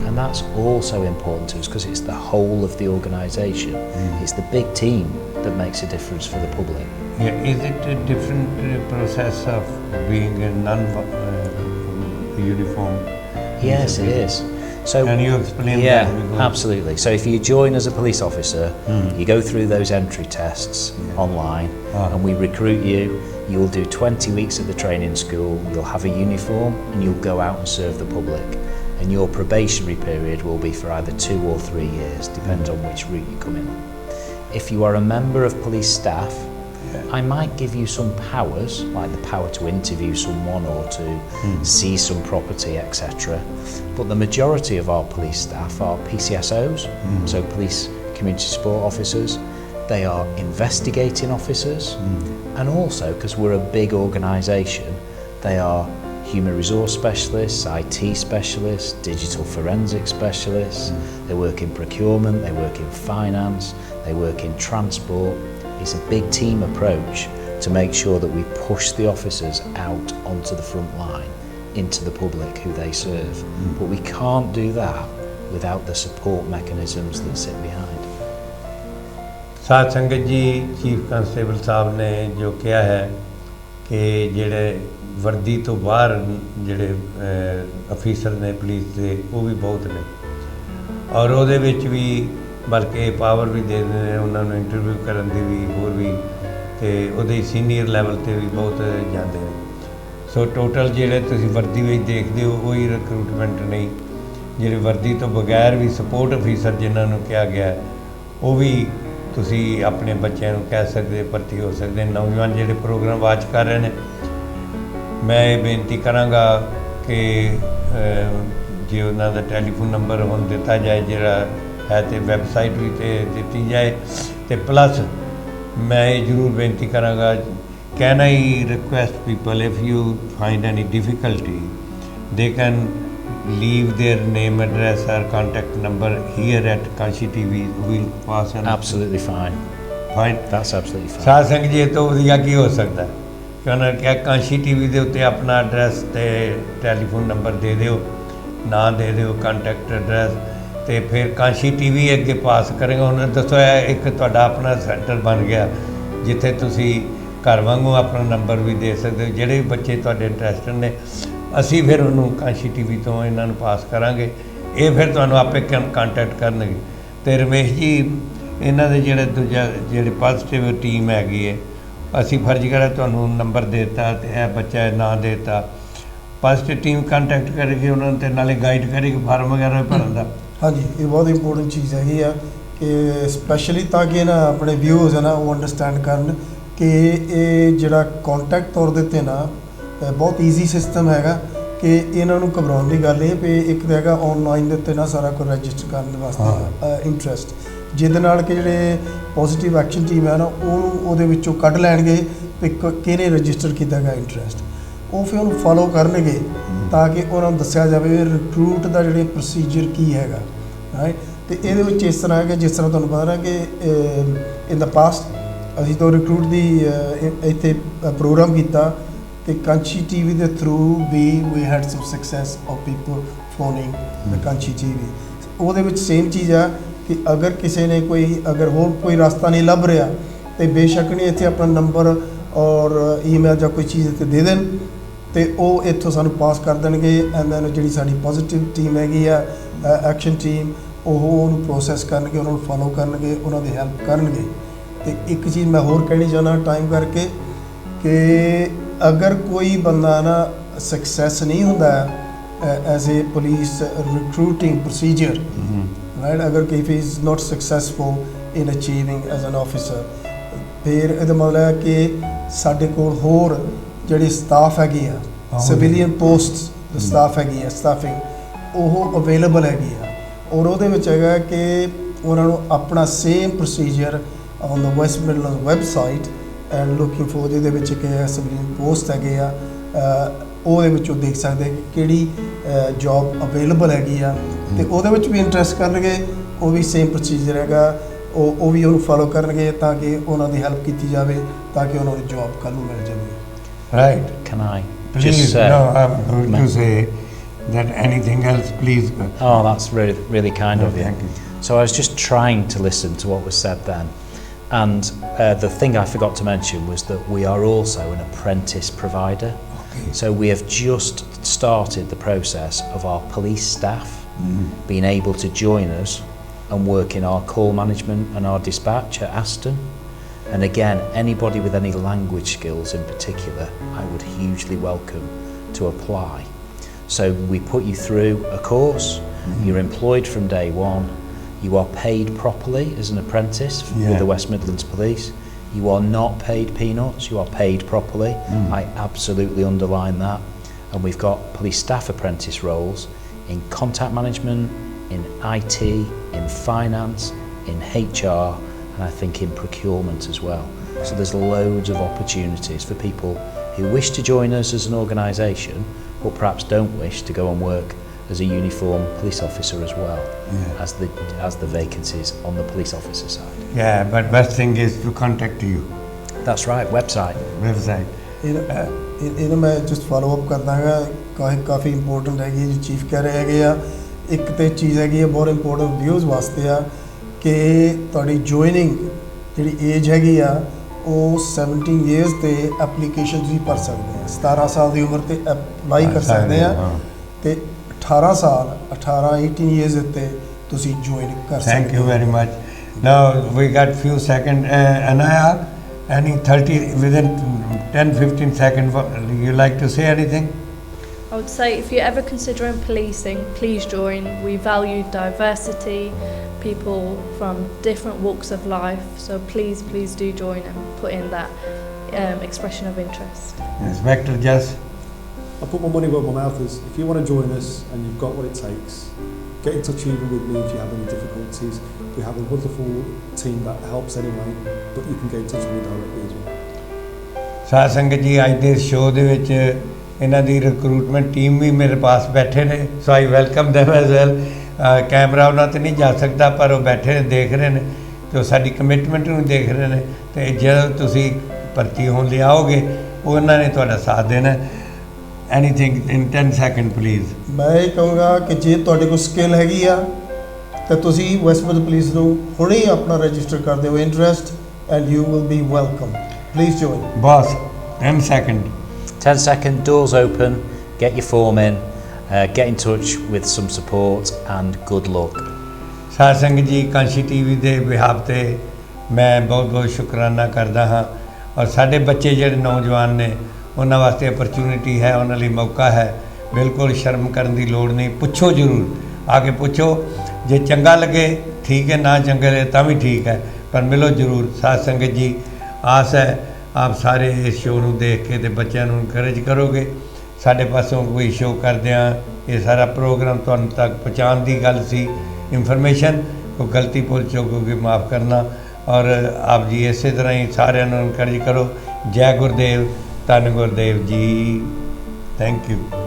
And that's also important to us because it's the whole of the organisation. It's the big team that makes a difference for the public. Yeah, is it a different process of being a non-uniform? Yes, it is. So can you explain yeah, that? Yeah, absolutely. So if you join as a police officer, you go through those entry tests online, and we recruit you. You'll do 20 weeks at the training school, you'll have a uniform, and you'll go out and serve the public. And your probationary period will be for either 2 or 3 years, depends on which route you come in. If you are a member of police staff, I might give you some powers, like the power to interview someone or to see some property, etc. But the majority of our police staff are PCSOs, so police community support officers. They are investigating officers, and also, because we're a big organisation, they are human resource specialists, IT specialists, digital forensic specialists. They work in procurement, they work in finance, they work in transport. It's a big team approach to make sure that we push the officers out onto the front line, into the public who they serve. But we can't do that without the support mechanisms that sit behind. ਸਾਧ ਸੰਗਤ ਜੀ chief constable ਸਾਹਿਬ ਨੇ ਜੋ ਕਿਹਾ ਹੈ ਕਿ ਜਿਹੜੇ ਵਰਦੀ ਤੋਂ ਬਾਹਰ ਜਿਹੜੇ ਅਫੀਸਰ ਨੇ ਪੁਲਿਸ ਦੇ ਉਹ ਵੀ ਬਹੁਤ ਨੇ ਔਰ ਉਹਦੇ ਵਿੱਚ ਵੀ ਬਲਕਿ ਪਾਵਰ ਵੀ ਦੇ ਦਿੰਦੇ ਨੇ ਉਹਨਾਂ ਨੂੰ ਇੰਟਰਵਿਊ ਕਰਨ ਦੀ ਵੀ ਹੋਰ ਵੀ ਅਤੇ ਉਹਦੇ ਸੀਨੀਅਰ ਲੈਵਲ 'ਤੇ ਵੀ ਬਹੁਤ ਜਾਂਦੇ ਨੇ ਸੋ ਟੋਟਲ ਜਿਹੜੇ ਤੁਸੀਂ ਵਰਦੀ ਵਿੱਚ ਦੇਖਦੇ ਹੋ ਉਹੀ ਰਿਕਰੂਟਮੈਂਟ ਨਹੀਂ ਜਿਹੜੇ ਵਰਦੀ ਤੋਂ ਬਗੈਰ ਵੀ ਸਪੋਰਟ ਅਫੀਸਰ ਜਿਨ੍ਹਾਂ ਨੂੰ ਕਿਹਾ ਗਿਆ ਉਹ ਵੀ ਤੁਸੀਂ ਆਪਣੇ ਬੱਚਿਆਂ ਨੂੰ ਕਹਿ ਸਕਦੇ ਭਰਤੀ ਹੋ ਸਕਦੇ ਨੌਜਵਾਨ ਜਿਹੜੇ ਪ੍ਰੋਗਰਾਮ ਵਾਚ ਕਰ ਰਹੇ ਨੇ ਮੈਂ ਇਹ ਬੇਨਤੀ ਕਰਾਂਗਾ ਕਿ ਜੇ ਉਹਨਾਂ ਦਾ ਟੈਲੀਫੋਨ ਨੰਬਰ ਹੁਣ ਦਿੱਤਾ ਜਾਏ ਜਿਹੜਾ ਹੈ ਤੇ ਵੈਬਸਾਈਟ ਵੀ ਤੇ ਦਿੱਤੀ ਜਾਏ ਤੇ ਪਲੱਸ ਮੈਂ ਇਹ ਜ਼ਰੂਰ ਬੇਨਤੀ ਕਰਾਂਗਾ can I request people if you find any difficulty they can leave their name address or contact number here at Kanshi TV we'll pass on Absolutely fine. That's absolutely fine. ਸਾਧ ਸੰਗਤ ਜੀ ਇਹ ਤੋਂ ਵਧੀਆ ਕੀ ਹੋ ਸਕਦਾ ਕਿ ਉਹਨਾਂ ਨੇ ਕਿਹਾ ਕਾਂਸ਼ੀ ਟੀਵੀ ਦੇ ਉੱਤੇ ਆਪਣਾ ਐਡਰੈਸ ਤੇ ਟੈਲੀਫੋਨ ਨੰਬਰ ਦੇ ਦਿਓ ਨਾਂ ਦੇ ਦਿਓ ਕੰਟੈਕਟ ਐਡਰੈਸ ਤੇ ਫਿਰ ਕਾਂਸ਼ੀ ਟੀਵੀ ਅੱਗੇ ਪਾਸ ਕਰੇਗਾ ਉਹਨਾਂ ਨੇ ਦੱਸੋ ਇਹ ਇੱਕ ਤੁਹਾਡਾ ਆਪਣਾ ਸੈਂਟਰ ਬਣ ਗਿਆ ਜਿੱਥੇ ਤੁਸੀਂ ਘਰ ਵਾਂਗੂ ਆਪਣਾ ਨੰਬਰ ਵੀ ਦੇ ਸਕਦੇ ਹੋ ਜਿਹੜੇ ਵੀ ਬੱਚੇ ਤੁਹਾਡੇ ਇੰਟਰਸਟਡ ਨੇ ਅਸੀਂ ਫਿਰ ਉਹਨੂੰ ਕਾਂਸ਼ੀ ਟੀਵੀ ਤੋਂ ਇਹਨਾਂ ਨੂੰ ਪਾਸ ਕਰਾਂਗੇ ਇਹ ਫਿਰ ਤੁਹਾਨੂੰ ਆਪੇ ਕੰਟੈਕਟ ਕਰਨਗੇ ਤੇ ਰਮੇਸ਼ ਜੀ ਇਹਨਾਂ ਦੇ ਜਿਹੜੇ ਪੋਜ਼ਿਟਿਵ ਟੀਮ ਹੈਗੀ ਹੈ ਅਸੀਂ ਫਰਜ਼ ਕਰਿਆ ਤੁਹਾਨੂੰ ਨੰਬਰ ਦੇਤਾ ਤੇ ਇਹ ਬੱਚਾ ਨਾਂ ਦੇਤਾ ਪੋਜ਼ਿਟਿਵ ਟੀਮ ਕੰਟੈਕਟ ਕਰੇਗੀ ਉਹਨਾਂ ਨੂੰ ਤੇ ਨਾਲੇ ਗਾਈਡ ਕਰੇਗੀ ਫਾਰਮ ਵਗੈਰਾ ਭਰਨ ਦਾ ਹਾਂਜੀ ਇਹ ਬਹੁਤ ਇੰਪੋਰਟੈਂਟ ਚੀਜ਼ ਹੈਗੀ ਆ ਕਿ ਸਪੈਸ਼ਲੀ ਤਾਂ ਕਿ ਨਾ ਆਪਣੇ ਵਿਊਅਰਸ ਹੈ ਨਾ ਉਹ ਅੰਡਰਸਟੈਂਡ ਕਰਨ ਕਿ ਇਹ ਜਿਹੜਾ ਕੰਟੈਕਟ ਤੌਰ ਦੇ ਉੱਤੇ ਨਾ ਬਹੁਤ ਈਜ਼ੀ ਸਿਸਟਮ ਹੈਗਾ ਕਿ ਇਹਨਾਂ ਨੂੰ ਘਬਰਾਉਣ ਦੀ ਗੱਲ ਇਹ ਵੀ ਇੱਕ ਤਾਂ ਹੈਗਾ ਆਨਲਾਈਨ ਦੇ ਉੱਤੇ ਨਾ ਸਾਰਾ ਕੁਝ ਰਜਿਸਟਰ ਕਰਨ ਵਾਸਤੇ ਇੰਟਰਸਟ ਜਿਹਦੇ ਨਾਲ ਕਿ ਜਿਹੜੇ ਪੋਜ਼ਿਟਿਵ ਐਕਸ਼ਨ ਟੀਮ ਹੈ ਨਾ ਉਹਨੂੰ ਉਹਦੇ ਵਿੱਚੋਂ ਕੱਢ ਲੈਣਗੇ ਵੀ ਕਿਹਨੇ ਰਜਿਸਟਰ ਕੀਤਾ ਗਾ ਇੰਟਰਸਟ ਉਹ ਫਿਰ ਉਹਨੂੰ ਫੋਲੋ ਕਰਨਗੇ ਤਾਂ ਕਿ ਉਹਨਾਂ ਨੂੰ ਦੱਸਿਆ ਜਾਵੇ ਰਿਕਰੂਟ ਦਾ ਜਿਹੜੇ ਪ੍ਰੋਸੀਜਰ ਕੀ ਹੈਗਾ ਰਾਈਟ ਤੇ ਇਹਦੇ ਵਿੱਚ ਇਸ ਤਰ੍ਹਾਂ ਹੈ ਕਿ ਜਿਸ ਤਰ੍ਹਾਂ ਤੁਹਾਨੂੰ ਪਤਾ ਨਾ ਕਿ ਇਨ ਦਾ ਪਾਸਟ ਅਸੀਂ ਤਾਂ ਰਿਕਰੂਟ ਦੀ ਇੱਥੇ ਪ੍ਰੋਗਰਾਮ ਕੀਤਾ ਤੇ ਕਾਂਸ਼ੀ ਟੀਵੀ ਦੇ through we had some success of people phoning the Kanshi TV ਉਹਦੇ ਵਿੱਚ ਸੇਮ ਚੀਜ਼ ਆ ਕਿ ਅਗਰ ਕਿਸੇ ਨੇ ਅਗਰ ਹੋਰ ਕੋਈ ਰਸਤਾ ਨਹੀਂ ਲੱਭ ਰਿਹਾ ਤੇ ਬੇਸ਼ੱਕ ਨਹੀਂ ਇੱਥੇ ਆਪਣਾ ਨੰਬਰ ਔਰ ਈਮੇਲ ਜਾਂ ਕੋਈ ਚੀਜ਼ ਇੱਥੇ ਦੇ ਦੇਣ ਤੇ ਉਹ ਇੱਥੋਂ ਸਾਨੂੰ ਪਾਸ ਕਰ ਦੇਣਗੇ ਐਂਡ ਦੈਨ ਜਿਹੜੀ ਸਾਡੀ ਪੋਜ਼ਿਟਿਵ ਟੀਮ ਹੈਗੀ ਆ ਐਕਸ਼ਨ ਟੀਮ ਉਹ ਉਹਨੂੰ ਪ੍ਰੋਸੈਸ ਕਰਨਗੇ ਉਹਨਾਂ ਨੂੰ ਫੋਲੋ ਕਰਨਗੇ ਉਹਨਾਂ ਦੀ ਹੈਲਪ ਕਰਨਗੇ ਤੇ ਇੱਕ ਚੀਜ਼ ਮੈਂ ਹੋਰ ਕਹਿਣੀ ਚਾਹੁੰਦਾ ਟਾਈਮ ਕਰਕੇ ਕਿ ਅਗਰ ਕੋਈ ਬੰਦਾ ਨਾ ਸਕਸੈਸ ਨਹੀਂ ਹੁੰਦਾ as a police recruiting procedure right ਅਗਰ if he is not successful in achieving as an officer ਫਿਰ ਇਹਦਾ ਮਤਲਬ ਹੈ ਕਿ ਸਾਡੇ ਕੋਲ ਹੋਰ ਜਿਹੜੀ ਸਟਾਫ ਹੈਗੀ ਆ ਸਿਵਿਲੀਅਨ ਪੋਸਟਸ ਸਟਾਫ ਹੈਗੀ ਆ ਸਟਾਫਿੰਗ ਉਹ ਅਵੇਲੇਬਲ ਹੈਗੀ ਆ ਔਰ ਉਹਦੇ ਵਿੱਚ ਹੈਗਾ ਕਿ ਉਹਨਾਂ ਨੂੰ ਆਪਣਾ same procedure on the West Midland website and looking for ਜਿਹਦੇ ਵਿੱਚ ਕਿ ਸਿਵਿਲੀਅਨ ਪੋਸਟ ਹੈਗੇ ਆ ਉਹਦੇ ਵਿੱਚੋਂ ਦੇਖ ਸਕਦੇ ਕਿ ਕਿਹੜੀ ਜੌਬ ਅਵੇਲੇਬਲ ਹੈਗੀ ਆ ਤੇ ਉਹਦੇ ਵਿੱਚ ਵੀ ਇੰਟਰਸਟ ਕਰਨਗੇ ਉਹ ਵੀ ਸੇਮ ਪ੍ਰੋਸੀਜਰ ਹੈਗਾ ਉਹ ਵੀ ਉਹਨੂੰ ਫੋਲੋ ਕਰਨਗੇ ਤਾਂ ਕਿ ਉਹਨਾਂ ਦੀ ਹੈਲਪ ਕੀਤੀ ਜਾਵੇ ਤਾਂ ਕਿ ਉਹਨਾਂ ਨੂੰ ਜੌਬ ਕੱਲ੍ਹ ਨੂੰ ਮਿਲ ਜਾਵੇ Right. Can I Please, just say? No, I'm going to say that anything else, please. Oh, that's really, really kind of you. Thank you. So I was just trying to listen to what was said then. And the thing I forgot to mention was that we are also an apprentice provider. Okay. So we have just started the process of our police staff being able to join us and work in our call management and our dispatch at Aston. And again, anybody with any language skills in particular, I would hugely welcome to apply. So we put you through a course, you're employed from day one, you are paid properly as an apprentice with the West Midlands Police, you are not paid peanuts, you are paid properly. I absolutely underline that. And we've got police staff apprentice roles in contact management, in IT, in finance, in HR, and I think in procurement as well. So there's loads of opportunities for people who wish to join us as an organisation but perhaps don't wish to go and work as a uniformed police officer as well as the vacancies on the police officer side. Yeah, but best thing is to contact you. That's right, website. ਇਹਨੂੰ ਮੈਂ just follow up ਕਰਦਾ ਹੈਗਾ ਕਾਫੀ important ਹੈਗੀ ਜੋ chief ਕਹਿ ਰਹੇ ਹੈਗੇ ਆ ਇੱਕ ਤੇ ਚੀਜ਼ ਹੈਗੀ ਹੈ ਬਹੁਤ ਇੰਪੋਰਟੈਂਟ ਵਿਊਜ਼ ਵਾਸਤੇ ਆ ਕਿ ਤੁਹਾਡੀ ਜੁਆਇਨਿੰਗ ਜਿਹੜੀ ਏਜ ਹੈਗੀ ਆ ਉਹ 17 ਇਅਰਸ ਤੇ ਐਪਲੀਕੇਸ਼ਨ ਤੁਸੀਂ ਭਰ ਸਕਦੇ ਆ 17 ਸਾਲ ਦੀ ਉਮਰ ਤੇ ਅਪਲਾਈ ਕਰ ਸਕਦੇ ਆ ਤੇ 18 ਸਾਲ 18 ਇਅਰਸ ਉੱਤੇ ਤੁਸੀਂ ਜੁਆਇਨ ਕਰ ਸਕਦੇ Thank you very much. Now we got few seconds. Anaya, any 30 within 10-15 seconds, you like to say anything? I would say if you're ever considering policing, please join. We value diversity, people from different walks of life, so please do join and put in that expression of interest. Inspector Jess? I put my money where my mouth is. If you want to join us and you've got what it takes, get in touch even with me if you have any difficulties. We have a wonderful team that helps anyway, but you can get in touch with me directly as well. ਸਾਧ ਸੰਗਤ ਜੀ ਅੱਜ ਦੇ show ਦੇ ਵਿੱਚ ਇਹਨਾਂ ਦੀ recruitment team ਵੀ ਮੇਰੇ ਪਾਸ ਬੈਠੇ ਨੇ, so I welcome them as well. Camera ਉਹਨਾਂ 'ਤੇ ਨਹੀਂ ਜਾ ਸਕਦਾ, ਪਰ ਉਹ ਬੈਠੇ ਨੇ, ਦੇਖ ਰਹੇ ਨੇ ਤੇ ਸਾਡੀ ਕਮਿਟਮੈਂਟ ਨੂੰ ਦੇਖ ਰਹੇ ਨੇ। ਤੇ ਜਦੋਂ ਤੁਸੀਂ ਭਰਤੀ ਹੋਣ ਲਈ ਆਓਗੇ ਉਹਨਾਂ ਨੇ ਤੁਹਾਡਾ ਸਾਥ ਦੇਣਾ। Anything in 10 second please. ਮੈਂ ਇਹ ਕਹਾਂਗਾ ਕਿ ਜੇ ਤੁਹਾਡੇ ਕੋਲ ਸਕਿੱਲ ਹੈਗੀ ਆ ਤਾਂ ਤੁਸੀਂ ਵੈਸਟ ਮਿਡਲੈਂਡ ਪੁਲਿਸ ਨੂੰ ਹੁਣੇ ਹੀ ਆਪਣਾ ਰਜਿਸਟਰ ਕਰ ਦਿਓ interest, and you will be welcome. Please join. Bus 10 second. 10 second, doors open, get your form in, get in touch with some support and good luck. ਸਾਧ ਸੰਗਤ ਜੀ, ਕਾਂਸ਼ੀ ਟੀਵੀ ਦੇ behalf 'ਤੇ ਮੈਂ ਬਹੁਤ ਬਹੁਤ ਸ਼ੁਕਰਾਨਾ ਕਰਦਾ ਹਾਂ। ਔਰ ਸਾਡੇ ਬੱਚੇ ਜਿਹੜੇ ਨੌਜਵਾਨ ਨੇ ਉਹਨਾਂ ਵਾਸਤੇ ਅਪਰਚੂਨਿਟੀ ਹੈ, ਉਹਨਾਂ ਲਈ ਮੌਕਾ ਹੈ। ਬਿਲਕੁਲ ਸ਼ਰਮ ਕਰਨ ਦੀ ਲੋੜ ਨਹੀਂ, ਪੁੱਛੋ ਜ਼ਰੂਰ, ਆ ਕੇ ਪੁੱਛੋ। ਜੇ ਚੰਗਾ ਲੱਗੇ ਠੀਕ ਹੈ, ਨਾ ਚੰਗਾ ਲੱਗੇ ਤਾਂ ਵੀ ਠੀਕ ਹੈ, ਪਰ ਮਿਲੋ ਜ਼ਰੂਰ। ਸਾਧ ਸੰਗਤ ਜੀ, ਆਸ ਹੈ ਆਪ ਸਾਰੇ ਇਸ ਸ਼ੋਅ ਨੂੰ ਦੇਖ ਕੇ ਤੇ ਬੱਚਿਆਂ ਨੂੰ ਇਨਕਰੇਜ ਕਰੋਗੇ। ਸਾਡੇ ਪਾਸੋਂ ਕੋਈ ਸ਼ੋਅ ਕਰਦਿਆਂ ਇਹ ਸਾਰਾ ਪ੍ਰੋਗਰਾਮ ਤੁਹਾਨੂੰ ਤੱਕ ਪਹੁੰਚਾਉਣ ਦੀ ਗੱਲ ਸੀ। ਇਨਫੋਰਮੇਸ਼ਨ ਕੋਈ ਗਲਤੀ ਭੁੱਲ ਚੁੱਕ ਹੋਊਗੀ, ਮਾफ़ ਕਰਨਾ। ਔਰ ਆਪ ਜੀ ਇਸੇ ਤਰ੍ਹਾਂ ਹੀ ਸਾਰਿਆਂ ਨੂੰ ਇਨਕਰੇਜ ਕਰੋ। ਜੈ ਗੁਰਦੇਵ, ਧੰਨ ਗੁਰਦੇਵ ਜੀ, ਥੈਂਕ ਯੂ।